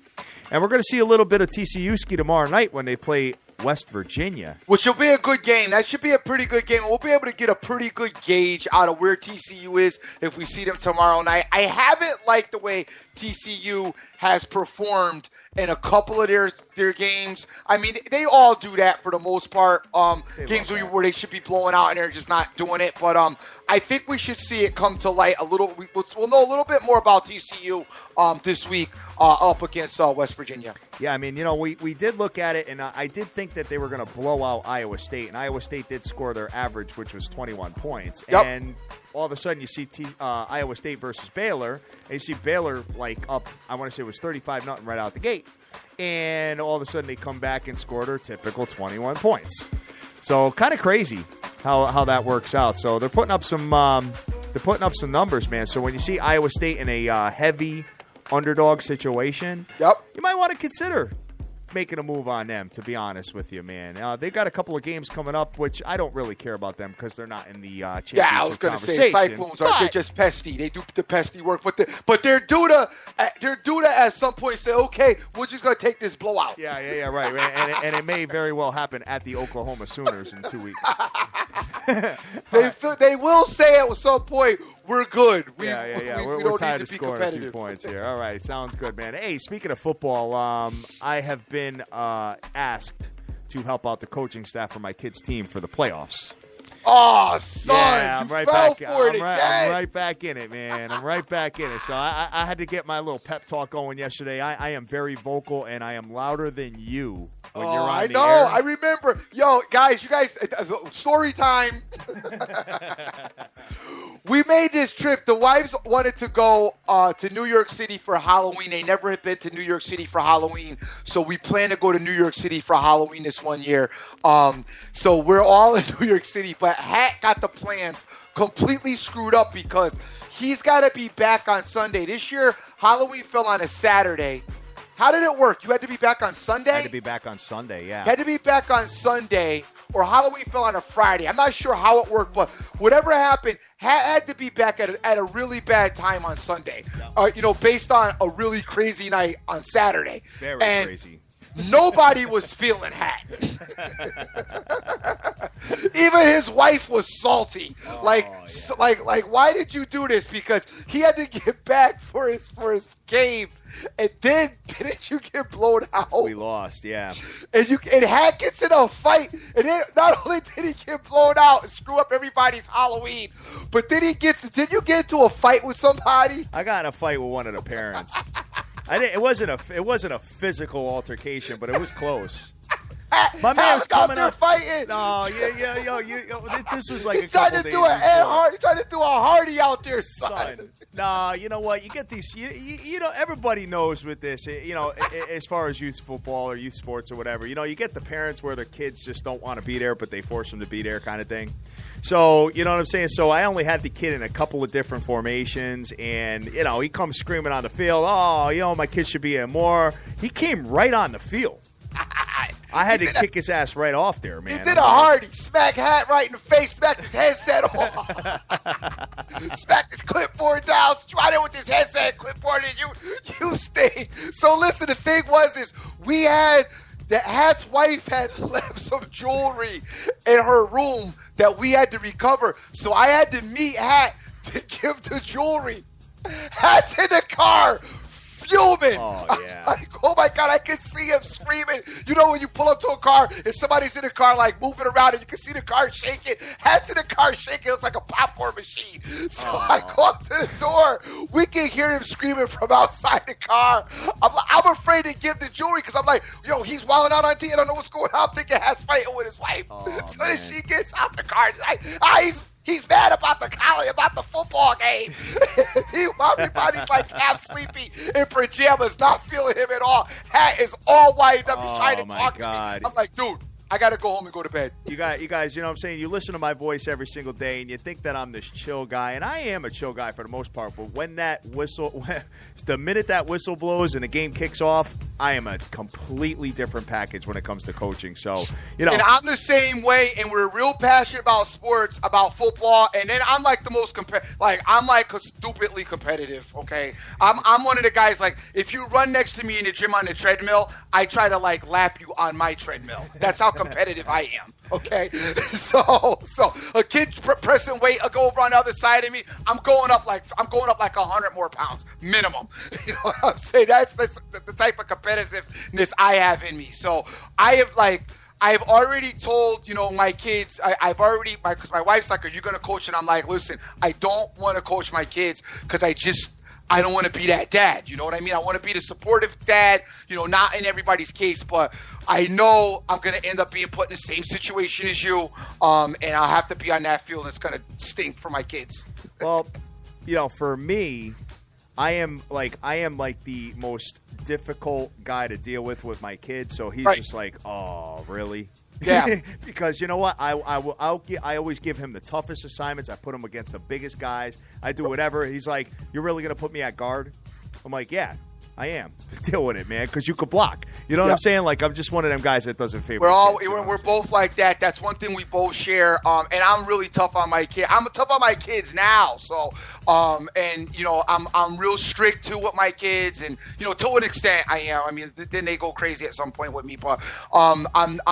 And we're going to see a little bit of TCU tomorrow night when they play West Virginia. Which will be a good game. That should be a pretty good game. We'll be able to get a pretty good gauge out of where TCU is if we see them tomorrow night. I haven't liked the way TCU has performed in a couple of their games. I mean, they all do that for the most part. Games where they should be blowing out and they're just not doing it. But I think we should see it come to light a little. We'll know a little bit more about TCU this week up against West Virginia. Yeah, I mean, we did look at it, and I did think that they were going to blow out Iowa State. And Iowa State did score their average, which was 21 points. Yep. And all of a sudden you see Iowa State versus Baylor, and you see Baylor up, I want to say it was 35-0 right out the gate. And all of a sudden they come back and score their typical 21 points. So kind of crazy how that works out. So they're putting up some they're putting up some numbers, man. So when you see Iowa State in a heavy underdog situation, you might want to consider making a move on them, to be honest with you, man. They've got a couple of games coming up, which I don't really care about them because they're not in the championship conversation. Yeah, I was going to say Cyclones are just pesty. They do the pesty work, but they're due to at some point say, okay, we're just going to take this blowout. Yeah, right. And it may very well happen at the Oklahoma Sooners in 2 weeks. They will say at some point, we're good. We We're tired of scoring a few points here. All right, sounds good, man. Hey, speaking of football, I have been asked to help out the coaching staff for my kids' team for the playoffs. Oh, son, yeah, I'm right back. I'm again. right back in it, man. I'm right back in it. So I had to get my little pep talk going yesterday. I am very vocal, and I am louder than you when you're on the air. I remember. Yo, guys, story time. We made this trip. The wives wanted to go to New York City for Halloween. They never had been to New York City for Halloween, so we plan to go to New York City for Halloween this one year. So we're all in New York City, but Hat got the plans completely screwed up because he's got to be back on Sunday. This year, Halloween fell on a Saturday. How did it work? You had to be back on Sunday? I had to be back on Sunday, yeah. Had to be back on Sunday, or Halloween fell on a Friday. I'm not sure how it worked, but whatever happened, had to be back at a really bad time on Sunday. Based on a really crazy night on Saturday. Very crazy. Nobody was feeling Hat. Even his wife was salty. Like, why did you do this? Because he had to get back for his game, and then didn't you get blown out? We lost, yeah. And Hat gets in a fight, and then not only did he get blown out and screw up everybody's Halloween, but then did you get into a fight with somebody? I got in a fight with one of the parents. It wasn't a physical altercation, but it was close. My man was coming out there fighting. No, this was like a couple days before. You're trying to do a Hardy out there, son. No, you know what? You get these. Everybody knows with this. As far as youth football or youth sports or whatever, you get the parents where their kids just don't want to be there, but they force them to be there, kind of thing. So, you know what I'm saying? So I only had the kid in a couple of different formations, and, he comes screaming on the field, my kid should be in more. He came right on the field. I had to kick his ass right off there, man. He did a Hardy. Smack Hat right in the face, smacked his headset off. Smacked his clipboard down, right in with his headset clipboard, and you stayed. So listen, the thing was that Hat's wife had left some jewelry in her room that we had to recover. So I had to meet Hat to give the jewelry. Hat's in the car, fuming. Oh my God, I can see him screaming. When you pull up to a car and somebody's in the car like moving around and you can see the car shaking. Hat's in the car shaking. It was like a popcorn machine. So I go up to the door. We can hear him screaming from outside the car. I'm afraid to give the jewelry because I'm like, he's wilding out on T. I don't know what's going on. I'm thinking Hat's fighting with his wife. Then she gets out the car. She's like, he's mad about the football game. Everybody's like half sleepy in pajamas, not feeling him at all. Hat is all white up. He's trying to talk to me. I'm like, dude, I got to go home and go to bed. You guys, you know what I'm saying? You listen to my voice every single day, and you think that I'm this chill guy, and I am a chill guy for the most part, but when the minute that whistle blows and the game kicks off, I am a completely different package when it comes to coaching. So, And I'm the same way, and we're real passionate about sports, about football, and then I'm like the most I'm like stupidly competitive, okay? I'm one of the guys, like, if you run next to me in the gym on the treadmill, I try to, lap you on my treadmill. That's how competitive I am, okay? So a kid pressing weight, I'll go over on the other side of me, I'm going up like 100 more pounds, minimum. You know what I'm saying? That's the type of competitiveness I have in me. So I've already told, my kids, because my wife's like, are you going to coach? And I'm like, listen, I don't want to coach my kids because I don't want to be that dad. You know what I mean? I want to be the supportive dad, not in everybody's case, but I know I'm going to end up being put in the same situation as you, and I'll have to be on that field, and it's going to stink for my kids. Well, for me, I am like the most difficult guy to deal with my kids, so he's just like, oh, really? Yeah. Because you know what? I always give him the toughest assignments. I put him against the biggest guys. I do whatever. He's like, you're really going to put me at guard? I'm like, yeah. I am. Deal with it, man, because you could block. You know what I'm saying? Like, I'm just one of them guys that doesn't favor. We're both like that. That's one thing we both share. And I'm really tough on my kid. I'm tough on my kids now. So, and you know, I'm real strict too with my kids, and you know, to an extent, I am. I mean, then they go crazy at some point with me, but I'm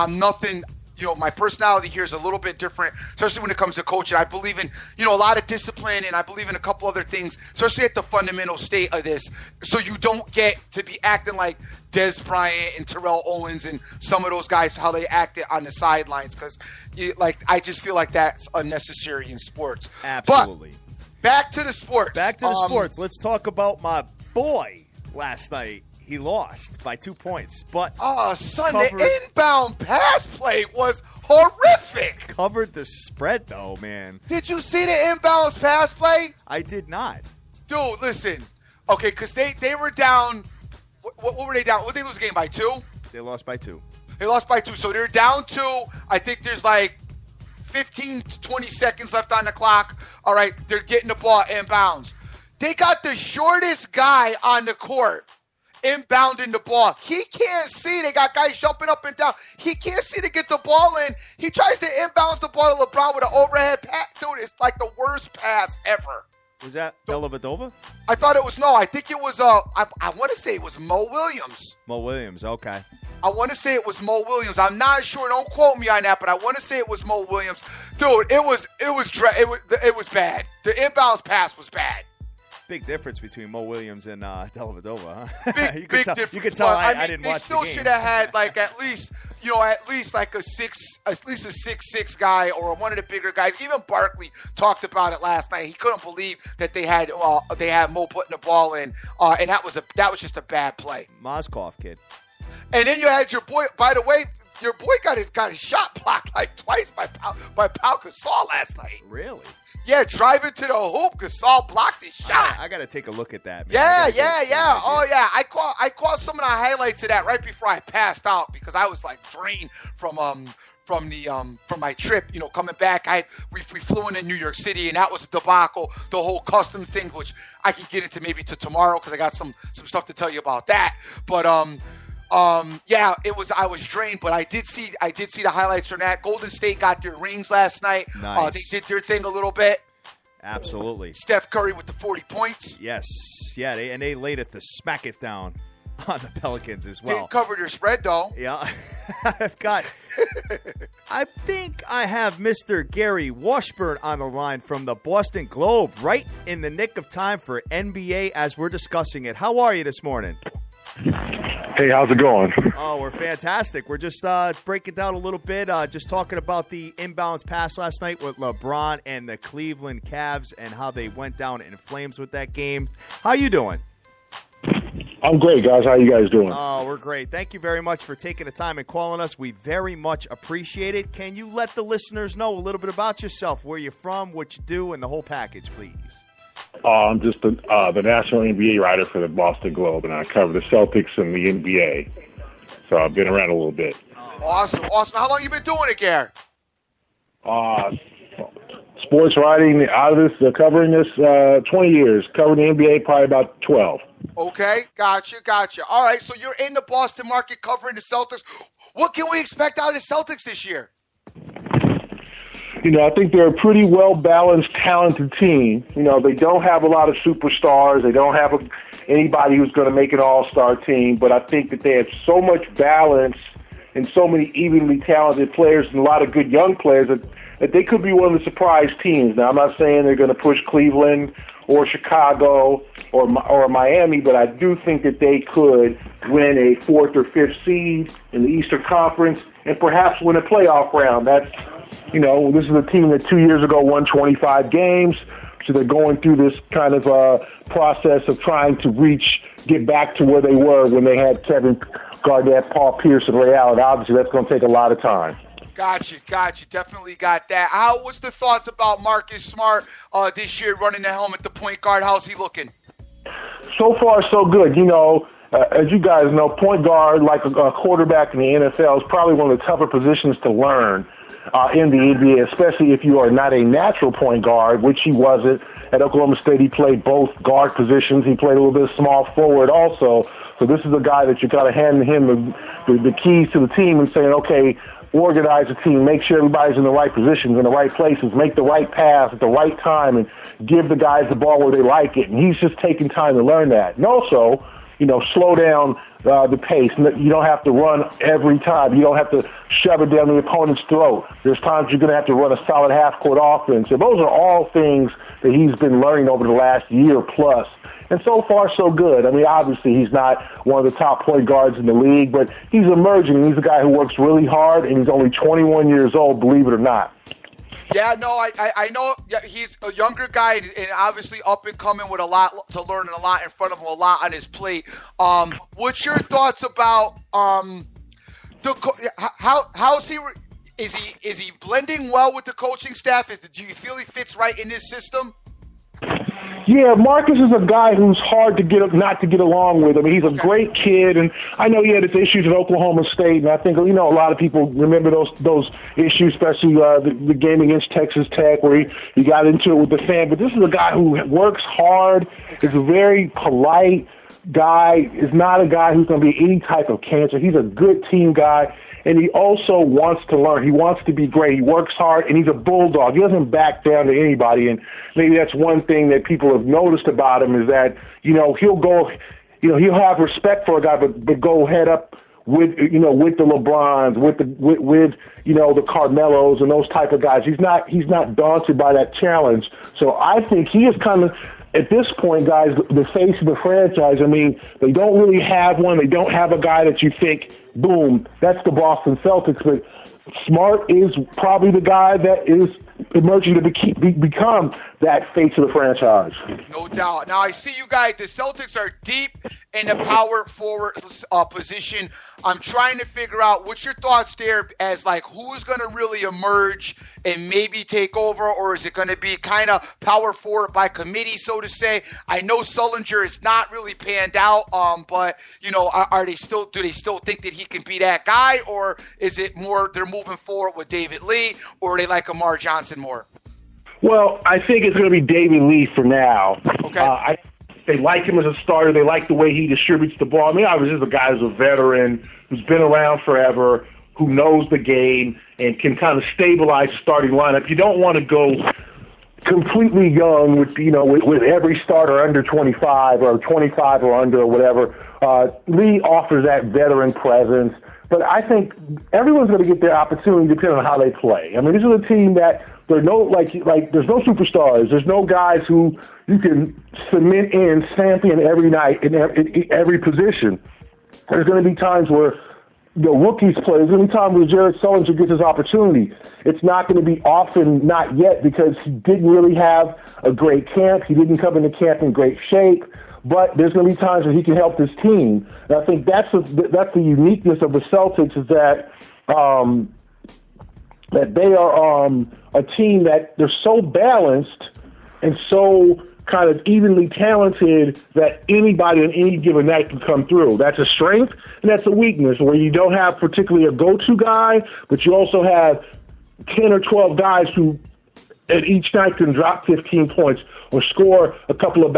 nothing. You know, my personality here is a little bit different, especially when it comes to coaching. I believe in, you know, a lot of discipline, and I believe in a couple other things, especially at the fundamental state of this, so you don't get to be acting like Des Bryant and Terrell Owens and some of those guys, how they acted on the sidelines, because, I just feel like that's unnecessary in sports. Absolutely. But back to the sports. Back to the sports. Let's talk about my boy last night. He lost by 2 points, but the inbound pass play was horrific. Covered the spread, though, man. Did you see the inbounds pass play? I did not. Dude, listen. Okay, because they were down. What were they down? What did they lose the game by 2? They lost by 2. They lost by 2, so they're down 2. I think there's like 15 to 20 seconds left on the clock. All right, they're getting the ball inbounds. They got the shortest guy on the court inbounding the ball. He can't see. They got guys jumping up and down. He can't see to get the ball in. He tries to inbounds the ball to LeBron with an overhead pass. Dude, it's like the worst pass ever. Was that Dellavedova? I thought it was I think it was I want to say it was Mo Williams. Mo Williams, okay. I want to say it was Mo Williams. I'm not sure. Don't quote me on that, but I want to say it was Mo Williams. Dude, it was bad. The inbounds pass was bad. Big difference between Mo Williams and Dellavedova, huh? Big difference. You can tell I didn't watch the game. They still should have had like at least like a 6'6" guy or one of the bigger guys. Even Barkley talked about it last night. He couldn't believe that they had Mo putting the ball in, and that was just a bad play. Mozkov kid. And then you had your boy. By the way, your boy got his shot blocked like twice by Pau Gasol last night. Really? Yeah, driving to the hoop, Gasol blocked his shot. I got to take a look at that, man. Yeah. Oh, yeah. I caught some of the highlights of that right before I passed out because I was like drained from my trip. You know, coming back, we flew into New York City, and that was a debacle. The whole custom thing, which I can get into maybe to tomorrow because I got some stuff to tell you about that. But I was drained, but I did see the highlights from that. Golden State got their rings last night. Nice. They did their thing a little bit. Absolutely. Steph Curry with the 40 points. Yes. Yeah, they laid it to smack it down on the Pelicans as well. Didn't cover their spread, though. Yeah. I think I have Mr. Gary Washburn on the line from the Boston Globe right in the nick of time for NBA as we're discussing it. How are you this morning? Hey, how's it going? Oh, we're fantastic. We're just breaking down a little bit, just talking about the inbounds pass last night with LeBron and the Cleveland Cavs and how they went down in flames with that game. How you doing? I'm great, guys. How you guys doing? Oh, we're great. Thank you very much for taking the time and calling us. We very much appreciate it. Can you let the listeners know a little bit about yourself, where you're from, what you do, and the whole package, please? I'm just the national NBA writer for the Boston Globe, and I cover the Celtics and the NBA. So I've been around a little bit. Awesome. How long you been doing it, Gary? Sports writing out of this, covering this 20 years. Covering the NBA probably about 12. Okay, gotcha. All right, so you're in the Boston market covering the Celtics. What can we expect out of the Celtics this year? You know, I think they're a pretty well-balanced, talented team. You know, they don't have a lot of superstars. They don't have anybody who's going to make an all-star team. But I think that they have so much balance and so many evenly talented players and a lot of good young players that they could be one of the surprise teams. Now, I'm not saying they're going to push Cleveland or Chicago or Miami, but I do think that they could win a 4th or 5th seed in the Eastern Conference and perhaps win a playoff round. You know, this is a team that 2 years ago won 25 games, so they're going through this kind of process of trying to get back to where they were when they had Kevin Garnett, Paul Pierce, and Ray Allen. Obviously, that's going to take a lot of time. Gotcha. Definitely got that. What's the thoughts about Marcus Smart this year running the helmet, the point guard? How's he looking? So far, so good. You know, as you guys know, point guard, like a quarterback in the NFL, is probably one of the tougher positions to learn in the NBA, especially if you are not a natural point guard, which he wasn't. At Oklahoma State, he played both guard positions. He played a little bit of small forward also. So this is a guy that you got to hand him the keys to the team and saying, okay, organize the team, make sure everybody's in the right positions, in the right places, make the right pass at the right time, and give the guys the ball where they like it. And he's just taking time to learn that. And also, slow down the pace. You don't have to run every time. You don't have to shove it down the opponent's throat. There's times you're going to have to run a solid half-court offense. So those are all things that he's been learning over the last year plus. And so far, so good. I mean, obviously, he's not one of the top point guards in the league, but he's emerging. He's a guy who works really hard, and he's only 21 years old, believe it or not. Yeah, no, I know he's a younger guy and obviously up and coming with a lot to learn and a lot in front of him, a lot on his plate. What's your thoughts about how's he? Is he blending well with the coaching staff? Do you feel he fits right in this system? Yeah, Marcus is a guy who's hard to not to get along with. I mean, he's a great kid, and I know he had his issues at Oklahoma State, and I think a lot of people remember those issues, especially the game against Texas Tech where he got into it with the fan. But this is a guy who works hard, is a very polite guy, is not a guy who's going to be any type of cancer. He's a good team guy. And he also wants to learn. He wants to be great. He works hard, and he's a bulldog. He doesn't back down to anybody. And maybe that's one thing that people have noticed about him is that, he'll go, he'll have respect for a guy, but go head up with the LeBrons, with the Carmelos and those type of guys. He's not daunted by that challenge. So I think he is kind of, at this point, guys, the face of the franchise. I mean, they don't really have one. They don't have a guy that you think, boom, that's the Boston Celtics. But Smart is probably the guy that is emerging to become that face of the franchise. No doubt. Now, I see you guys, the Celtics are deep in the power forward position. I'm trying to figure out what's your thoughts there as like who's going to really emerge and maybe take over, or is it going to be kind of power forward by committee, so to say? I know Sullinger is not really panned out, but do they still think that he can be that guy, or is it more they're moving forward with David Lee, or they like Amar Johnson more? Well, I think it's going to be David Lee for now. Okay. They like him as a starter. They like the way he distributes the ball. I mean, obviously, he's a guy who's a veteran, who's been around forever, who knows the game, and can kind of stabilize the starting lineup. You don't want to go completely young with every starter under 25 or 25 or under or whatever. Lee offers that veteran presence. But I think everyone's going to get their opportunity depending on how they play. I mean, this is a team that there's no there's no superstars. There's no guys who you can stamp in every night in every position. There's going to be times where the rookies play. There's going to be times where Jared Sullinger gets his opportunity. It's not going to be often, not yet, because he didn't really have a great camp. He didn't come into camp in great shape. But there's going to be times where he can help this team. And I think that's the uniqueness of the Celtics is that that they are a team that they're so balanced and so kind of evenly talented that anybody on any given night can come through. That's a strength and that's a weakness where you don't have particularly a go-to guy, but you also have 10 or 12 guys who at each night can drop 15 points or score a couple of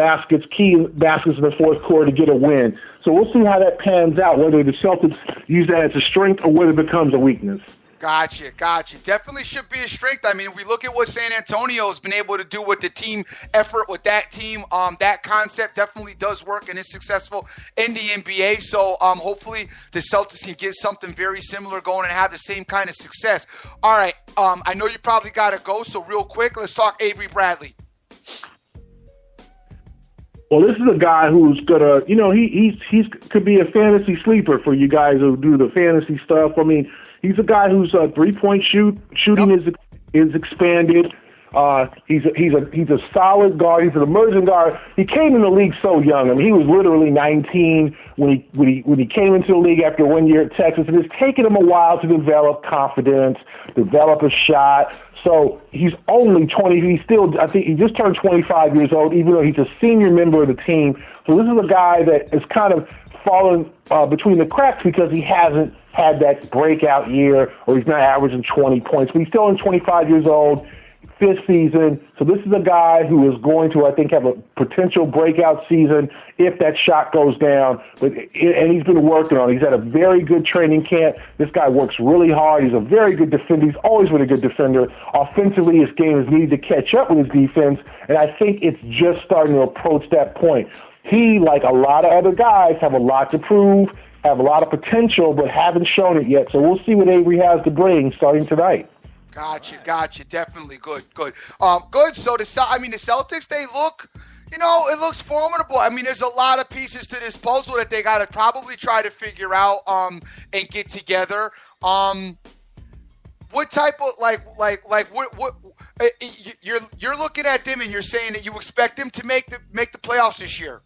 key baskets in the fourth quarter to get a win. So we'll see how that pans out, whether the Celtics use that as a strength or whether it becomes a weakness. Gotcha. Definitely should be a strength. I mean, if we look at what San Antonio has been able to do with the team effort with that team, that concept definitely does work and is successful in the NBA. So hopefully the Celtics can get something very similar going and have the same kind of success. All right. I know you probably got to go, so real quick, let's talk Avery Bradley. Well, this is a guy who's gonna, he's could be a fantasy sleeper for you guys who do the fantasy stuff. I mean, he's a guy whose 3-point shooting is expanded. He's a solid guard. He's an emerging guard. He came in the league so young. I mean, he was literally 19 when he came into the league after 1 year at Texas, and it's taken him a while to develop confidence, develop a shot. So he's only 20. I think he just turned 25 years old, even though he's a senior member of the team. So this is a guy that is kind of fallen between the cracks because he hasn't had that breakout year, or he's not averaging 20 points. But he's still only 25 years old, fifth season. So this is a guy who is going to, I think, have a potential breakout season if that shot goes down. And he's been working on it. He's had a very good training camp. This guy works really hard. He's a very good defender. He's always been a good defender. Offensively, his game has needed to catch up with his defense, and I think it's just starting to approach that point. He, like a lot of other guys, have a lot to prove, have a lot of potential, but haven't shown it yet. So we'll see what Avery has to bring starting tonight. Gotcha. Definitely good. Good. So the Celtics, they look, it looks formidable. I mean, there's a lot of pieces to this puzzle that they got to probably try to figure out and get together. What type of what you're looking at them and you're saying that you expect them to make the playoffs this year?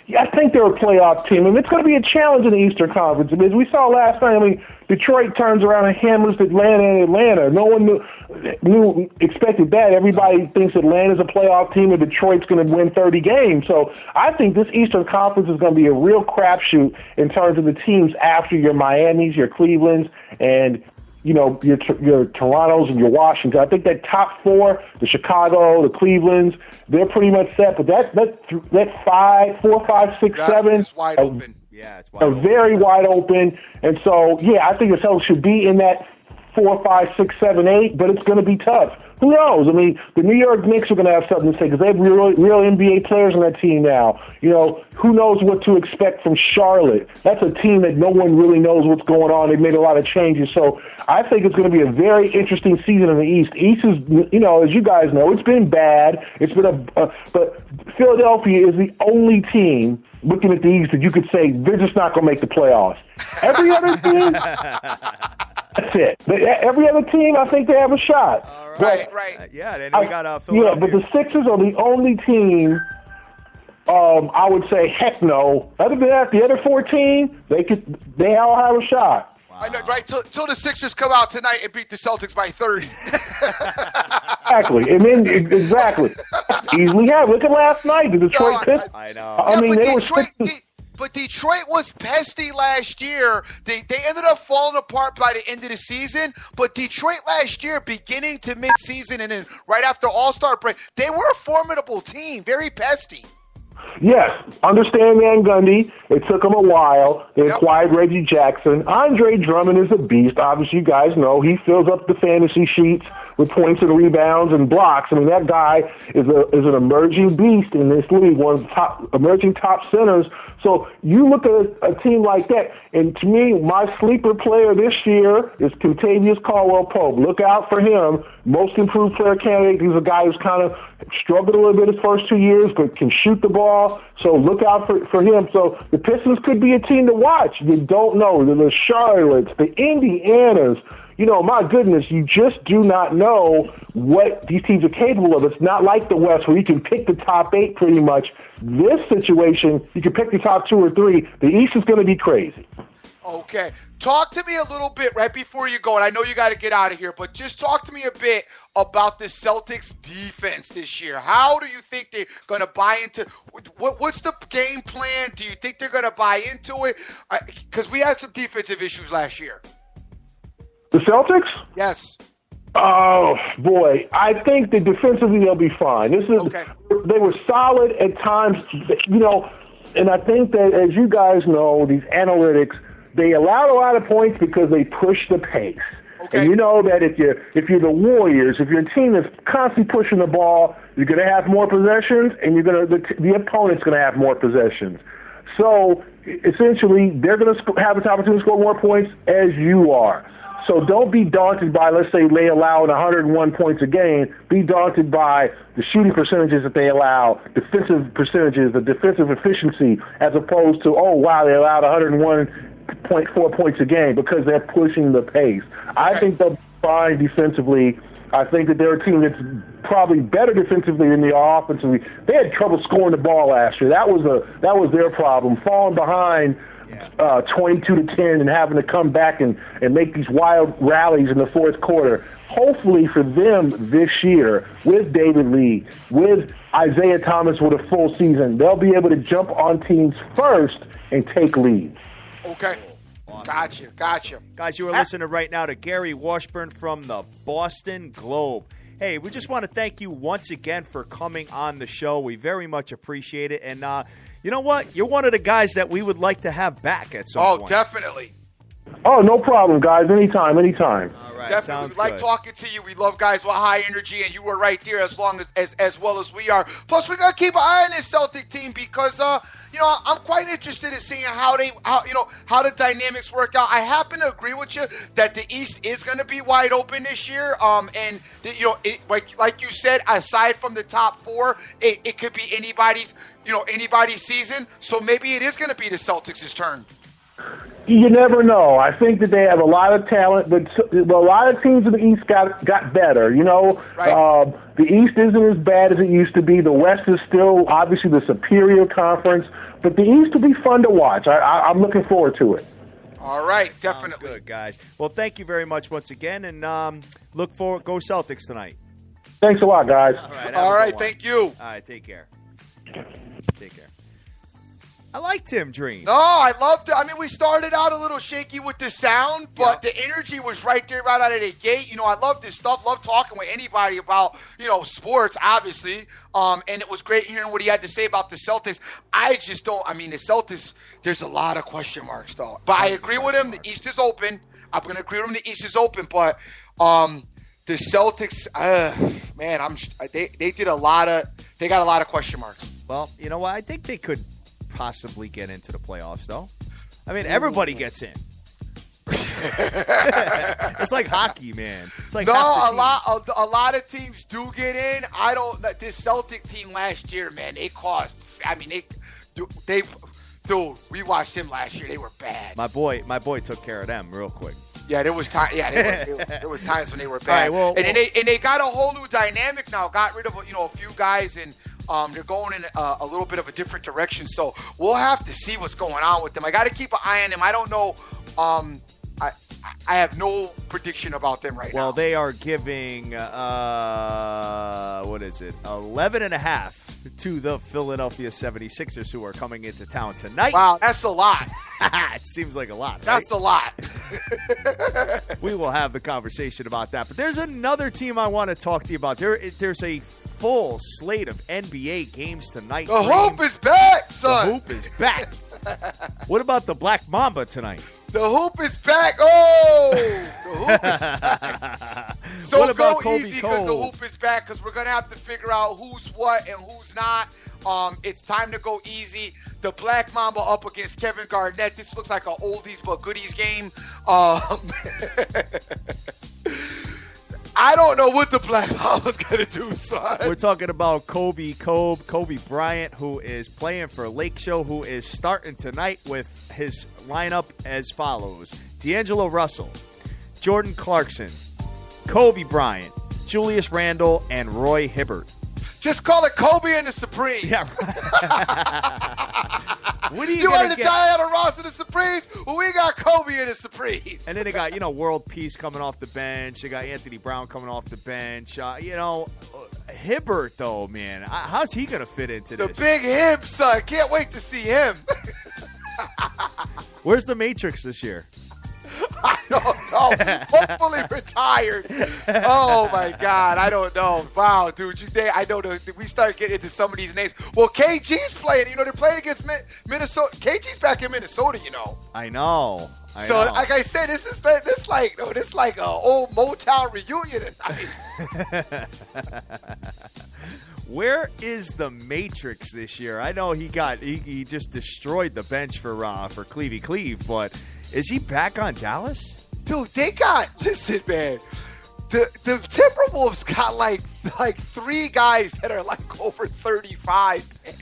Yeah, I think they're a playoff team, and it's going to be a challenge in the Eastern Conference. I mean, as we saw last night, Detroit turns around and hammers Atlanta. No one expected that. Everybody thinks Atlanta's a playoff team and Detroit's going to win 30 games. So I think this Eastern Conference is going to be a real crapshoot in terms of the teams after your Miamis, your Clevelands, and your Torontos and your Washington. I think that top four, the Chicago, the Clevelands, they're pretty much set. But that 4, 5, 6, 7 is wide open. Yeah, it's wide open. Very wide open. And so, I think the Celtics should be in that 4, 5, 6, 7, 8, but it's going to be tough. Who knows? I mean, the New York Knicks are going to have something to say because they have real NBA players on that team now. Who knows what to expect from Charlotte? That's a team that no one really knows what's going on. They've made a lot of changes. So I think it's going to be a very interesting season in the East. East is, as you guys know, it's been bad. It's been but Philadelphia is the only team looking at the East that you could say they're just not going to make the playoffs. Every other team, that's it. Every other team, I think they have a shot. Right. And then we got Philadelphia. Yeah, but the Sixers are the only team. I would say, heck no. Other than that, the other 14, they all have a shot. Wow. I know, right? Till the Sixers come out tonight and beat the Celtics by 30. Exactly. And then exactly. Easily have. Look at last night, the Detroit Pistons. I know. I mean, they were But Detroit was pesty last year. They ended up falling apart by the end of the season. But Detroit last year, beginning to mid-season and then right after All-Star break, they were a formidable team, very pesty. Yes, understand Van Gundy. It took them a while. They acquired Reggie Jackson. Andre Drummond is a beast. Obviously, you guys know he fills up the fantasy sheets with points and rebounds and blocks. I mean, that guy is an emerging beast in this league, one of the emerging top centers. So you look at a team like that, and to me, my sleeper player this year is Kentavious Caldwell-Pope. Look out for him. Most improved player candidate. He's a guy who's kind of struggled a little bit his first 2 years, but can shoot the ball. So look out for him. So the Pistons could be a team to watch. You don't know. The Charlottes, the Indianas. My goodness, you just do not know what these teams are capable of. It's not like the West where you can pick the top 8 pretty much. This situation, you can pick the top 2 or 3. The East is going to be crazy. Okay. Talk to me a little bit right before you go, and I know you got to get out of here, but just talk to me a bit about the Celtics defense this year. How do you think they're going to buy into what's the game plan? Do you think they're going to buy into it? Because we had some defensive issues last year. The Celtics? Yes. Oh, boy. I think that defensively they'll be fine. They were solid at times, and I think that, as you guys know, these analytics, they allowed a lot of points because they pushed the pace. Okay. And you know that if you're the Warriors, if you're a team that's constantly pushing the ball, you're going to have more possessions, and the opponent's going to have more possessions. So essentially, they're going to have an opportunity to score more points as you are. So don't be daunted by, let's say, they allow 101 points a game. Be daunted by the shooting percentages that they allow, defensive percentages, the defensive efficiency, as opposed to, oh, wow, they allowed 101.4 points a game because they're pushing the pace. Okay. I think they'll be fine defensively. I think that they're a team that's probably better defensively than they are offensively. They had trouble scoring the ball last year. That was their problem, falling behind 22-10 and having to come back and make these wild rallies in the fourth quarter. Hopefully for them this year, with David Lee, with Isaiah Thomas with a full season, they'll be able to jump on teams first and take leads. Okay. Awesome. Gotcha. Guys, you are listening right now to Gary Washburn from the Boston Globe. Hey, we just want to thank you once again for coming on the show. We very much appreciate it. And you know what? You're one of the guys that we would like to have back at some point. Oh, definitely. Oh, no problem, guys. Anytime. All right, definitely. We like talking to you. We love guys with high energy, and you were right there as well as we are. Plus, we got to keep an eye on this Celtic team because, I'm quite interested in seeing how the dynamics work out. I happen to agree with you that the East is going to be wide open this year. Like you said, aside from the top four, it could be anybody's season. So maybe it is going to be the Celtics' turn. You never know. I think that they have a lot of talent, but a lot of teams in the East got better. Right. The East isn't as bad as it used to be. The West is still obviously the superior conference, but the East will be fun to watch. I'm looking forward to it. All right, definitely. Sounds good, guys. Well, thank you very much once again, and look forward. Go Celtics tonight. Thanks a lot, guys. All right, thank you. All right, take care. I like Tim Dream. No, I loved it. I mean, we started out a little shaky with the sound, but the energy was right there right out of the gate. I love this stuff. Love talking with anybody about, sports, obviously. And it was great hearing what he had to say about the Celtics. The Celtics, there's a lot of question marks, though. But I agree with him. The East is open. I'm going to agree with him. The East is open. But the Celtics, they got a lot of question marks. Well, you know what? I think they could possibly get into the playoffs, though. I mean, everybody gets in. It's like hockey, man. It's like a lot of teams do get in. I don't. This Celtic team last year, man, they caused. I mean, we watched them last year. They were bad. My boy took care of them real quick. Yeah, there was time. Yeah, there was times when they were bad. Right, and they got a whole new dynamic now. Got rid of a few guys, and they're going in a little bit of a different direction. So we'll have to see what's going on with them. I got to keep an eye on them. I don't know. I have no prediction about them right now. Well, they are giving 11.5 to the Philadelphia 76ers, who are coming into town tonight. Wow, that's a lot. It seems like a lot, right? That's a lot. We will have the conversation about that. But there's another team I want to talk to you about. There's a full slate of NBA games tonight. The hoop is back, son. The hoop is back. What about the Black Mamba tonight? The hoop is back. Oh, the hoop is back. So go easy because the hoop is back, because we're going to have to figure out who's what and who's not. It's time to go easy. The Black Mamba up against Kevin Garnett. This looks like an oldies but goodies game. I don't know what the Black Mamba's going to do, son. We're talking about Kobe Bryant, who is playing for Lake Show, who is starting tonight with his lineup as follows: D'Angelo Russell, Jordan Clarkson, Kobe Bryant, Julius Randle, and Roy Hibbert. Just call it Kobe and the Supremes. Yeah. What are you wanted to die out of Ross and the Supremes? Well, we got Kobe and the Supremes. And then they got, World Peace coming off the bench. They got Anthony Brown coming off the bench. Hibbert, though, man. How's he going to fit into this? The big Hib, son. Can't wait to see him. Where's the Matrix this year? I don't know. Hopefully retired. Oh, my God. I don't know. Wow, dude. I know we start getting into some of these names. Well, KG's playing. They're playing against Minnesota. KG's back in Minnesota, I know. Like I said, this is like an old Motown reunion tonight. Where is the Matrix this year? I know he just destroyed the bench for Clevey Cleve, but is he back on Dallas? Dude, listen, man. The Timberwolves got like 3 guys that are like over 35, man.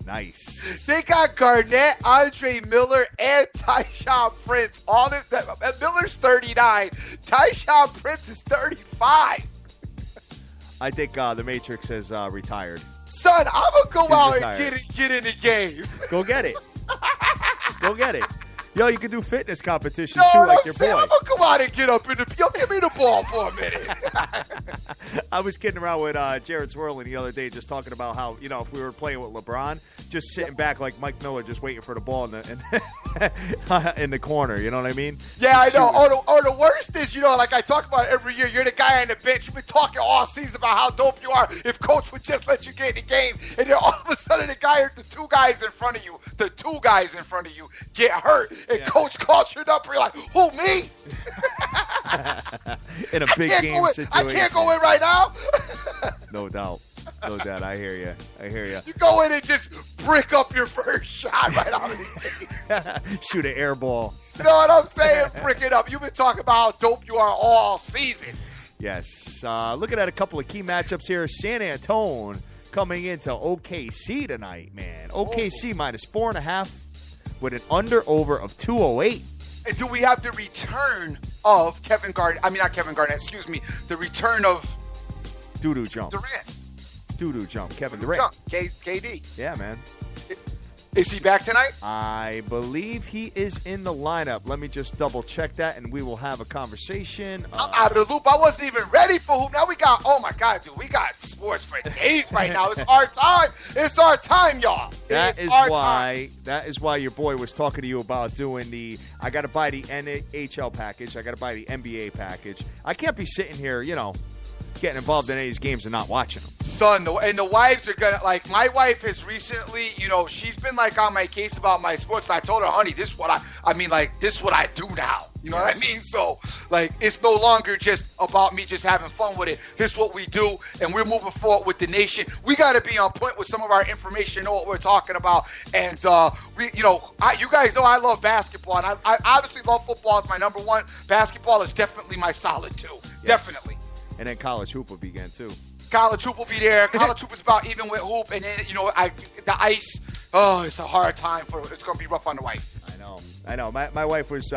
Nice. They got Garnett, Andre Miller, and Tyshawn Prince. Miller's 39. Tyshawn Prince is 35. I think the Matrix has retired. Son, I'm going to go out and get in the game. Go get it. Go get it. Yo, you can do fitness competitions No, too, what like I'm your saying, boy. I'm gonna come out and get up in the. Yo, give me the ball for a minute. I was kidding around with Jared Swerling the other day, just talking about how, if we were playing with LeBron, just sitting back like Mike Miller, just waiting for the ball in the corner. You know what I mean? Yeah, I know. Or the worst is, like I talk about every year, you're the guy on the bench. You've been talking all season about how dope you are. If coach would just let you get in the game, and then all of a sudden the two guys in front of you get hurt, and coach calls your number. You're like, who, me? In a big game situation. I can't go in right now. No doubt. I hear you. You go in and just brick up your first shot right out of the game. Shoot an air ball. You know what I'm saying? Brick it up. You've been talking about how dope you are all season. Yes. Looking at a couple of key matchups here. San Antonio coming into OKC tonight, man. OKC minus 4.5 with an under-over of 208. And do we have the return of Kevin Garnett? I mean, not Kevin Garnett, excuse me. The return of Doo-doo jump. Durant. Doo-doo jump. Kevin Durant. KD. Yeah, man. Is he back tonight? I believe he is in the lineup. Let me just double check that, and we will have a conversation. I'm out of the loop. I wasn't even ready for hoop. Now we got, oh my God, dude, we got sports for days right now. It's our time. It's our time, y'all. That is why your boy was talking to you about doing I got to buy the NHL package. I got to buy the NBA package. I can't be sitting here, getting involved in any of these games and not watching them. Son, and the wives are gonna, like, my wife has recently, she's been like on my case about my sports. I told her, honey, this is what this is what I do now. You know what I mean? So, like, it's no longer just about me just having fun with it. This is what we do, and we're moving forward with the nation. We got to be on point with some of our information, know what we're talking about. And, you guys know I love basketball, and I obviously love football. It's my number one. Basketball is definitely my solid two. Yes. Definitely. And then college hoop will begin, too. College hoop will be there. College hoop is about even with hoop. And then, the ice, it's a hard time it's going to be rough on the wife. I know. My wife was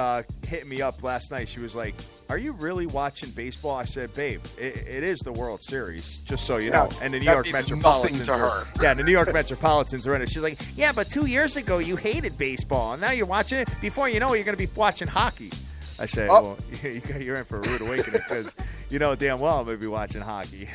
hitting me up last night. She was like, are you really watching baseball? I said, babe, it is the World Series, just so you know. And the New York Metropolitans the New York Metropolitans are in it. She's like, yeah, but 2 years ago you hated baseball, and now you're watching it. Before you know it, you're going to be watching hockey. I said, well, you're in for a rude awakening because you know damn well I'm going to be watching hockey.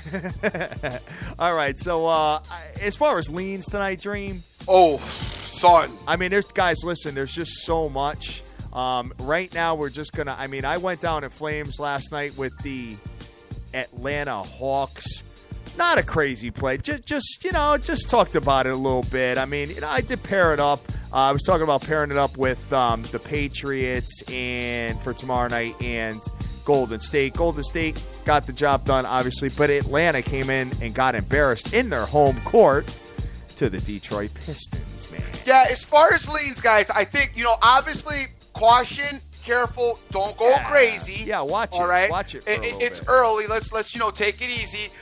All right, so as far as leans tonight, Dream. Oh, son. I mean, there's just so much. Right now, we're just going to, I went down in flames last night with the Atlanta Hawks. Not a crazy play. Just talked about it a little bit. I did pair it up. I was talking about pairing it up with the Patriots and for tomorrow night and Golden State. Golden State got the job done, obviously, but Atlanta came in and got embarrassed in their home court to the Detroit Pistons, man. Yeah, as far as leans, guys, I think, obviously, caution, careful, don't go crazy. Yeah, watch it. All right? Watch it for a little It's bit. early. Let's take it easy.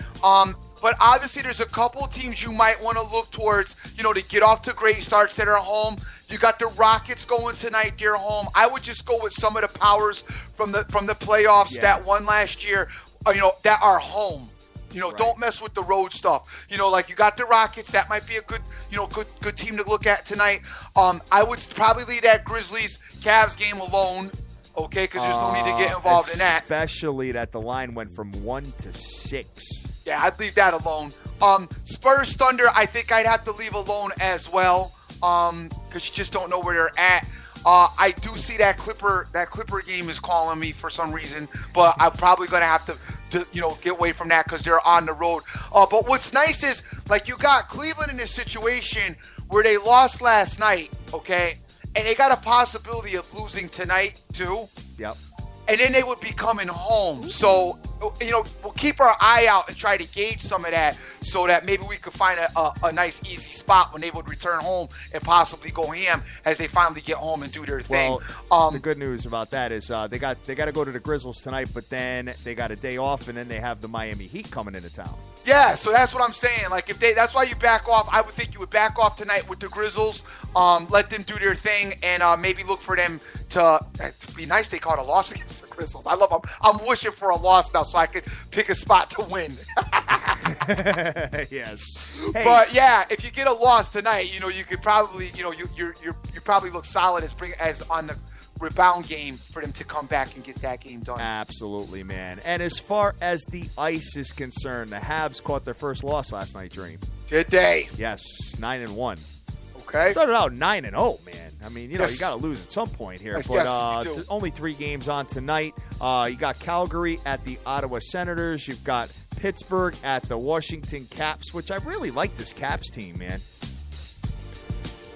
But obviously, there's a couple teams you might want to look towards, to get off to great starts that are home. You got the Rockets going tonight, they're home. I would just go with some of the powers from the playoffs that won last year, that are home. Right. Don't mess with the road stuff. Like you got the Rockets. That might be a good, good team to look at tonight. I would probably leave that Grizzlies-Cavs game alone. Okay, because there's no need to get involved in that. Especially that the line went from 1 to 6. Yeah, I'd leave that alone. Spurs Thunder, I think I'd have to leave alone as well, because you just don't know where they're at. I do see that Clipper game is calling me for some reason, but I'm probably going to have to get away from that because they're on the road. But what's nice is, like, you got Cleveland in a situation where they lost last night, okay, and they got a possibility of losing tonight too. Yep. And then they would be coming home. So, we'll keep our eye out and try to gauge some of that so that maybe we could find a nice, easy spot when they would return home and possibly go ham as they finally get home and do their thing. Well, the good news about that is they got to go to the Grizzlies tonight, but then they got a day off, and then they have the Miami Heat coming into town. Yeah, so that's what I'm saying. Like, that's why you back off. I would think you would back off tonight with the Grizzlies, let them do their thing, and maybe look for them It'd be nice they caught a loss against the Crystals. I love them. I'm wishing for a loss now so I could pick a spot to win. Yes. Hey. But yeah, if you get a loss tonight, you could probably, you probably look solid as on the rebound game for them to come back and get that game done. Absolutely, man. And as far as the ice is concerned, the Habs caught their first loss last night, Dream. Did they? Yes, 9-1. Okay. Started out 9-0, man. I mean, Yes. you got to lose at some point here. Yes, But you do. only 3 games on tonight. You got Calgary at the Ottawa Senators. You've got Pittsburgh at the Washington Caps, which I really like this Caps team, man.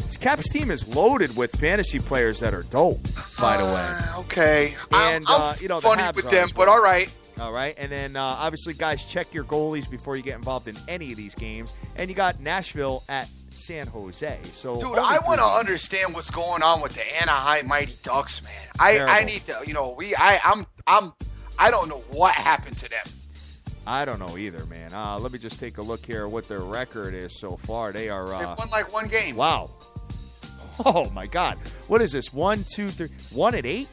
This Caps team is loaded with fantasy players that are dope, by the way. Okay. And, I'm the funny Habs with are them, as but well. all right. All right, and then obviously, guys, check your goalies before you get involved in any of these games. And you got Nashville at San Jose. So, Dude, I want to understand what's going on with the Anaheim Mighty Ducks, man. I need to, I don't know what happened to them. I don't know either, man. Let me just take a look here what their record is so far. They are. They've won like one game. Wow. Oh my God. What is this? 1, 2, 3, 1-8?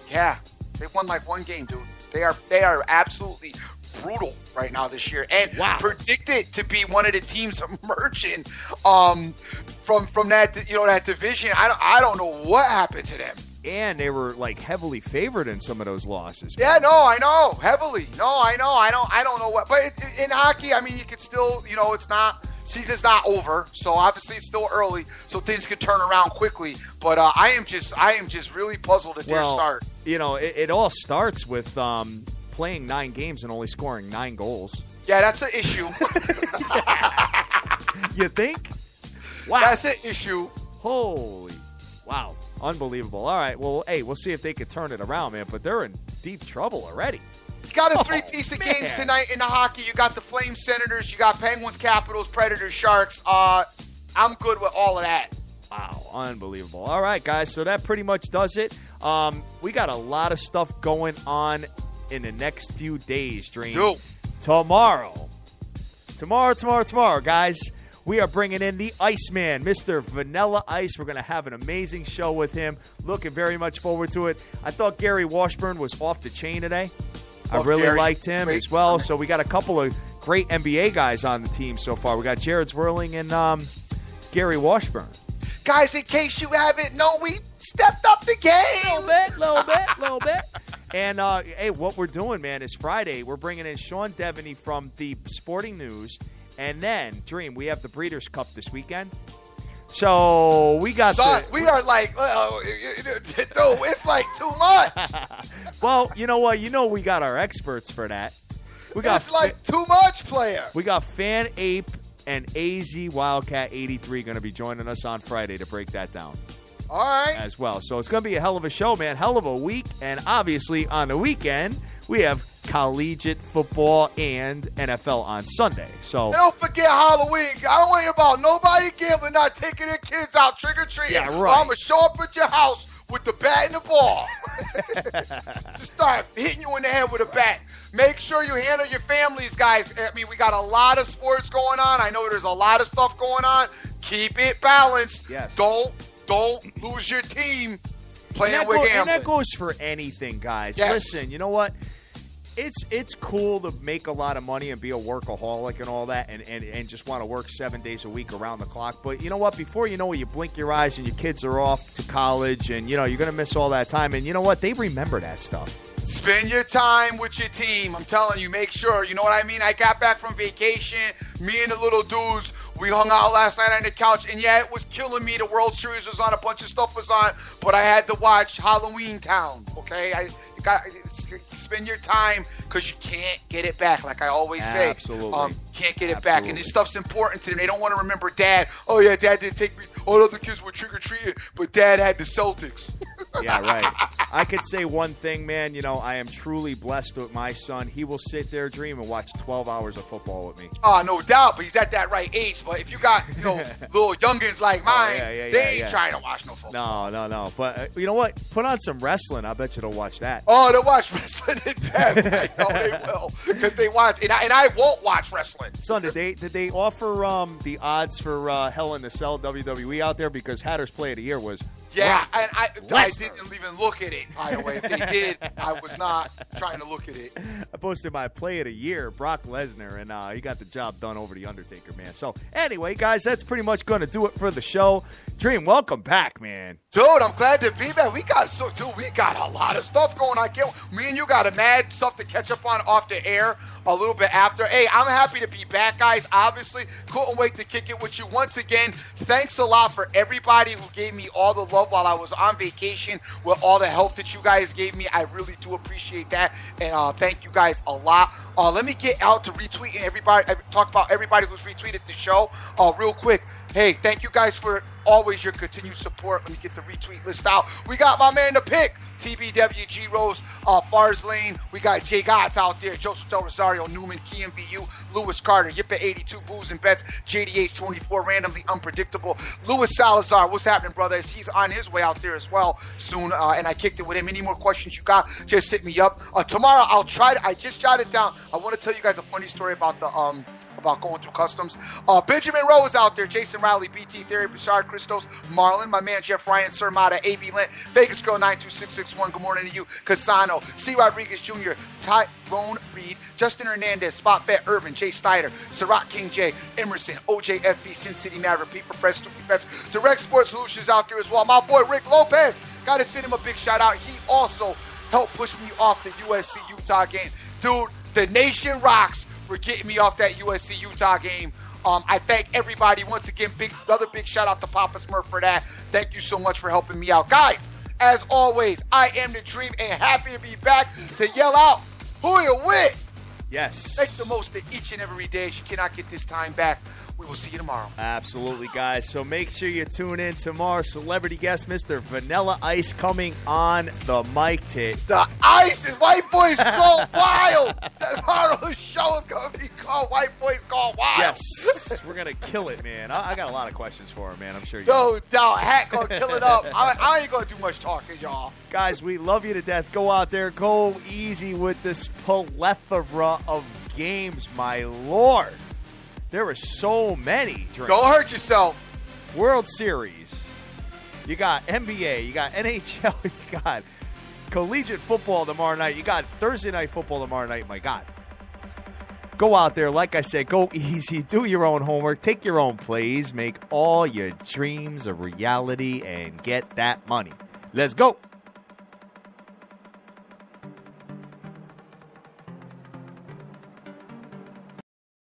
Yeah, they've won like one game, dude. They are absolutely brutal right now this year, and predicted to be one of the teams emerging from that that division. I don't know what happened to them. And they were like heavily favored in some of those losses. Yeah, no, I know, heavily. No, I know. I don't know what, but in hockey, I mean, you could still, it's not. Season's not over, so obviously it's still early, so things could turn around quickly. But I am just really puzzled at their start. It all starts with playing 9 games and only scoring 9 goals. Yeah, that's an issue. You think? Wow. That's an issue. Holy. Wow. Unbelievable. All right. Well, hey, we'll see if they can turn it around, man. But they're in deep trouble already. You got a 3-piece of games tonight in the hockey. You got the Flames, Senators. You got Penguins, Capitals, Predators, Sharks. I'm good with all of that. Wow, unbelievable. All right, guys, so that pretty much does it. We got a lot of stuff going on in the next few days, Dream. Dude. Tomorrow, guys, we are bringing in the Iceman, Mr. Vanilla Ice. We're going to have an amazing show with him. Looking very much forward to it. I thought Gary Washburn was off the chain today. I really liked him as well. So we got a couple of great NBA guys on the team so far. We got Jared Zwirling and Gary Washburn. Guys, in case you haven't known, we stepped up the game. Little bit. And, hey, what we're doing, man, is Friday. We're bringing in Sean Devaney from the Sporting News. And then, Dream, we have the Breeders' Cup this weekend. So we got we are like, dude, it's like too much. Well, you know what? We got our experts for that. It's like too much, player. We got Fan Ape and AZ Wildcat 83 going to be joining us on Friday to break that down. All right. As well. So it's going to be a hell of a show, man. Hell of a week. And obviously on the weekend, we have collegiate football and NFL on Sunday. So and don't forget Halloween. I don't want to hear about nobody gambling, not taking their kids out trick-or-treating. Yeah, right. I'm going to show up at your house with the bat and the ball. Just start hitting you in the head with a bat. Make sure you handle your families, guys. I mean, we got a lot of sports going on. I know there's a lot of stuff going on. Keep it balanced. Yes. Don't lose your team playing with gambling. And that goes for anything, guys. Yes. Listen, you know what? It's cool to make a lot of money and be a workaholic and all that and just want to work 7 days a week around the clock. But you know what? Before you know it, you blink your eyes and your kids are off to college and, you're going to miss all that time. And you know what? They remember that stuff. Spend your time with your team. I'm telling you, make sure. You know what I mean? I got back from vacation. Me and the little dudes, we hung out last night on the couch. And, yeah, it was killing me. The World Series was on. A bunch of stuff was on. But I had to watch Halloween Town, okay? Spend your time because you can't get it back, like I always say. Absolutely. Can't get it back. And this stuff's important to them. They don't want to remember Dad. Oh, yeah, Dad didn't take me. All the other kids were trick-or-treating, but Dad had the Celtics. Yeah, right. I could say one thing, man. I am truly blessed with my son. He will sit there, Dream, and watch 12 hours of football with me. Oh, no doubt, but he's at that right age. But if you got, little youngins like mine, they ain't trying to watch no football. No. But you know what? Put on some wrestling. I bet you they'll watch that. Oh, they'll watch wrestling in depth. I know they will because they watch, and I won't watch wrestling. Son, did they offer the odds for Hell in the Cell WWE out there because Hatter's Play of the Year was Yeah, and I didn't even look at it, by the way. If they did, I was not trying to look at it. I posted my play of the year, Brock Lesnar, and he got the job done over the Undertaker, man. So, anyway, guys, that's pretty much going to do it for the show. Dream, welcome back, man. Dude, I'm glad to be back. We got a lot of stuff going on. Me and you got a mad stuff to catch up on off the air a little bit after. Hey, I'm happy to be back, guys. Obviously, couldn't wait to kick it with you once again. Thanks a lot for everybody who gave me all the love while I was on vacation with all the help that you guys gave me. I really do appreciate that, and thank you guys a lot. Let me get out to retweeting everybody. Talk about everybody who's retweeted the show real quick. Hey, thank you guys for always your continued support. Let me get the retweet list out. We got my man, The Pick, TBWG Rose, Fars Lane. We got Jay Gotts out there, Joseph Del Rosario, Newman, KMVU, Lewis Carter, Yippa82, Booze and Bets, JDH24, Randomly Unpredictable, Louis Salazar. What's happening, brothers? He's on his way out there as well soon, and I kicked it with him. Any more questions you got, just hit me up. Tomorrow, I just jotted down. I want to tell you guys a funny story about about going through customs. Benjamin Rowe is out there. Jason Riley, BT Theory, Bashard Christos, Marlon, my man Jeff Ryan, Sir Mata, AB Lent, Vegas Girl 92661. Good morning to you. Casano, C. Rodriguez Jr., Tyrone Reed, Justin Hernandez, Spot Bet Urban, Jay Snyder, Sarat King J, Emerson, OJFB, Sin City Maverick, Pete for Press, Stupid Bets, Direct Sports Solutions out there as well. My boy Rick Lopez, got to send him a big shout out. He also helped push me off the USC Utah game. Dude, the nation rocks for getting me off that USC Utah game. I thank everybody once again. Another big shout out to Papa Smurf for that. Thank you so much for helping me out, guys. As always, I am the Dream and happy to be back to yell out, "Who you with?" Yes. Make the most of each and every day. You cannot get this time back. We will see you tomorrow. Absolutely, guys. So make sure you tune in tomorrow. Celebrity guest, Mr. Vanilla Ice, coming on the mic. The Ice is White Boys Go Wild. Tomorrow's show is going to be called White Boys Go Wild. Yes. We're going to kill it, man. I got a lot of questions for him, man. I'm sure you No doubt. Hat going to kill it up. I ain't going to do much talking, y'all. Guys, we love you to death. Go out there. Go easy with this plethora of games, my Lord. There were so many. Don't hurt yourself. World Series. You got NBA. You got NHL. You got collegiate football tomorrow night. You got Thursday night football tomorrow night. My God. Go out there. Like I said, go easy. Do your own homework. Take your own plays. Make all your dreams a reality and get that money. Let's go.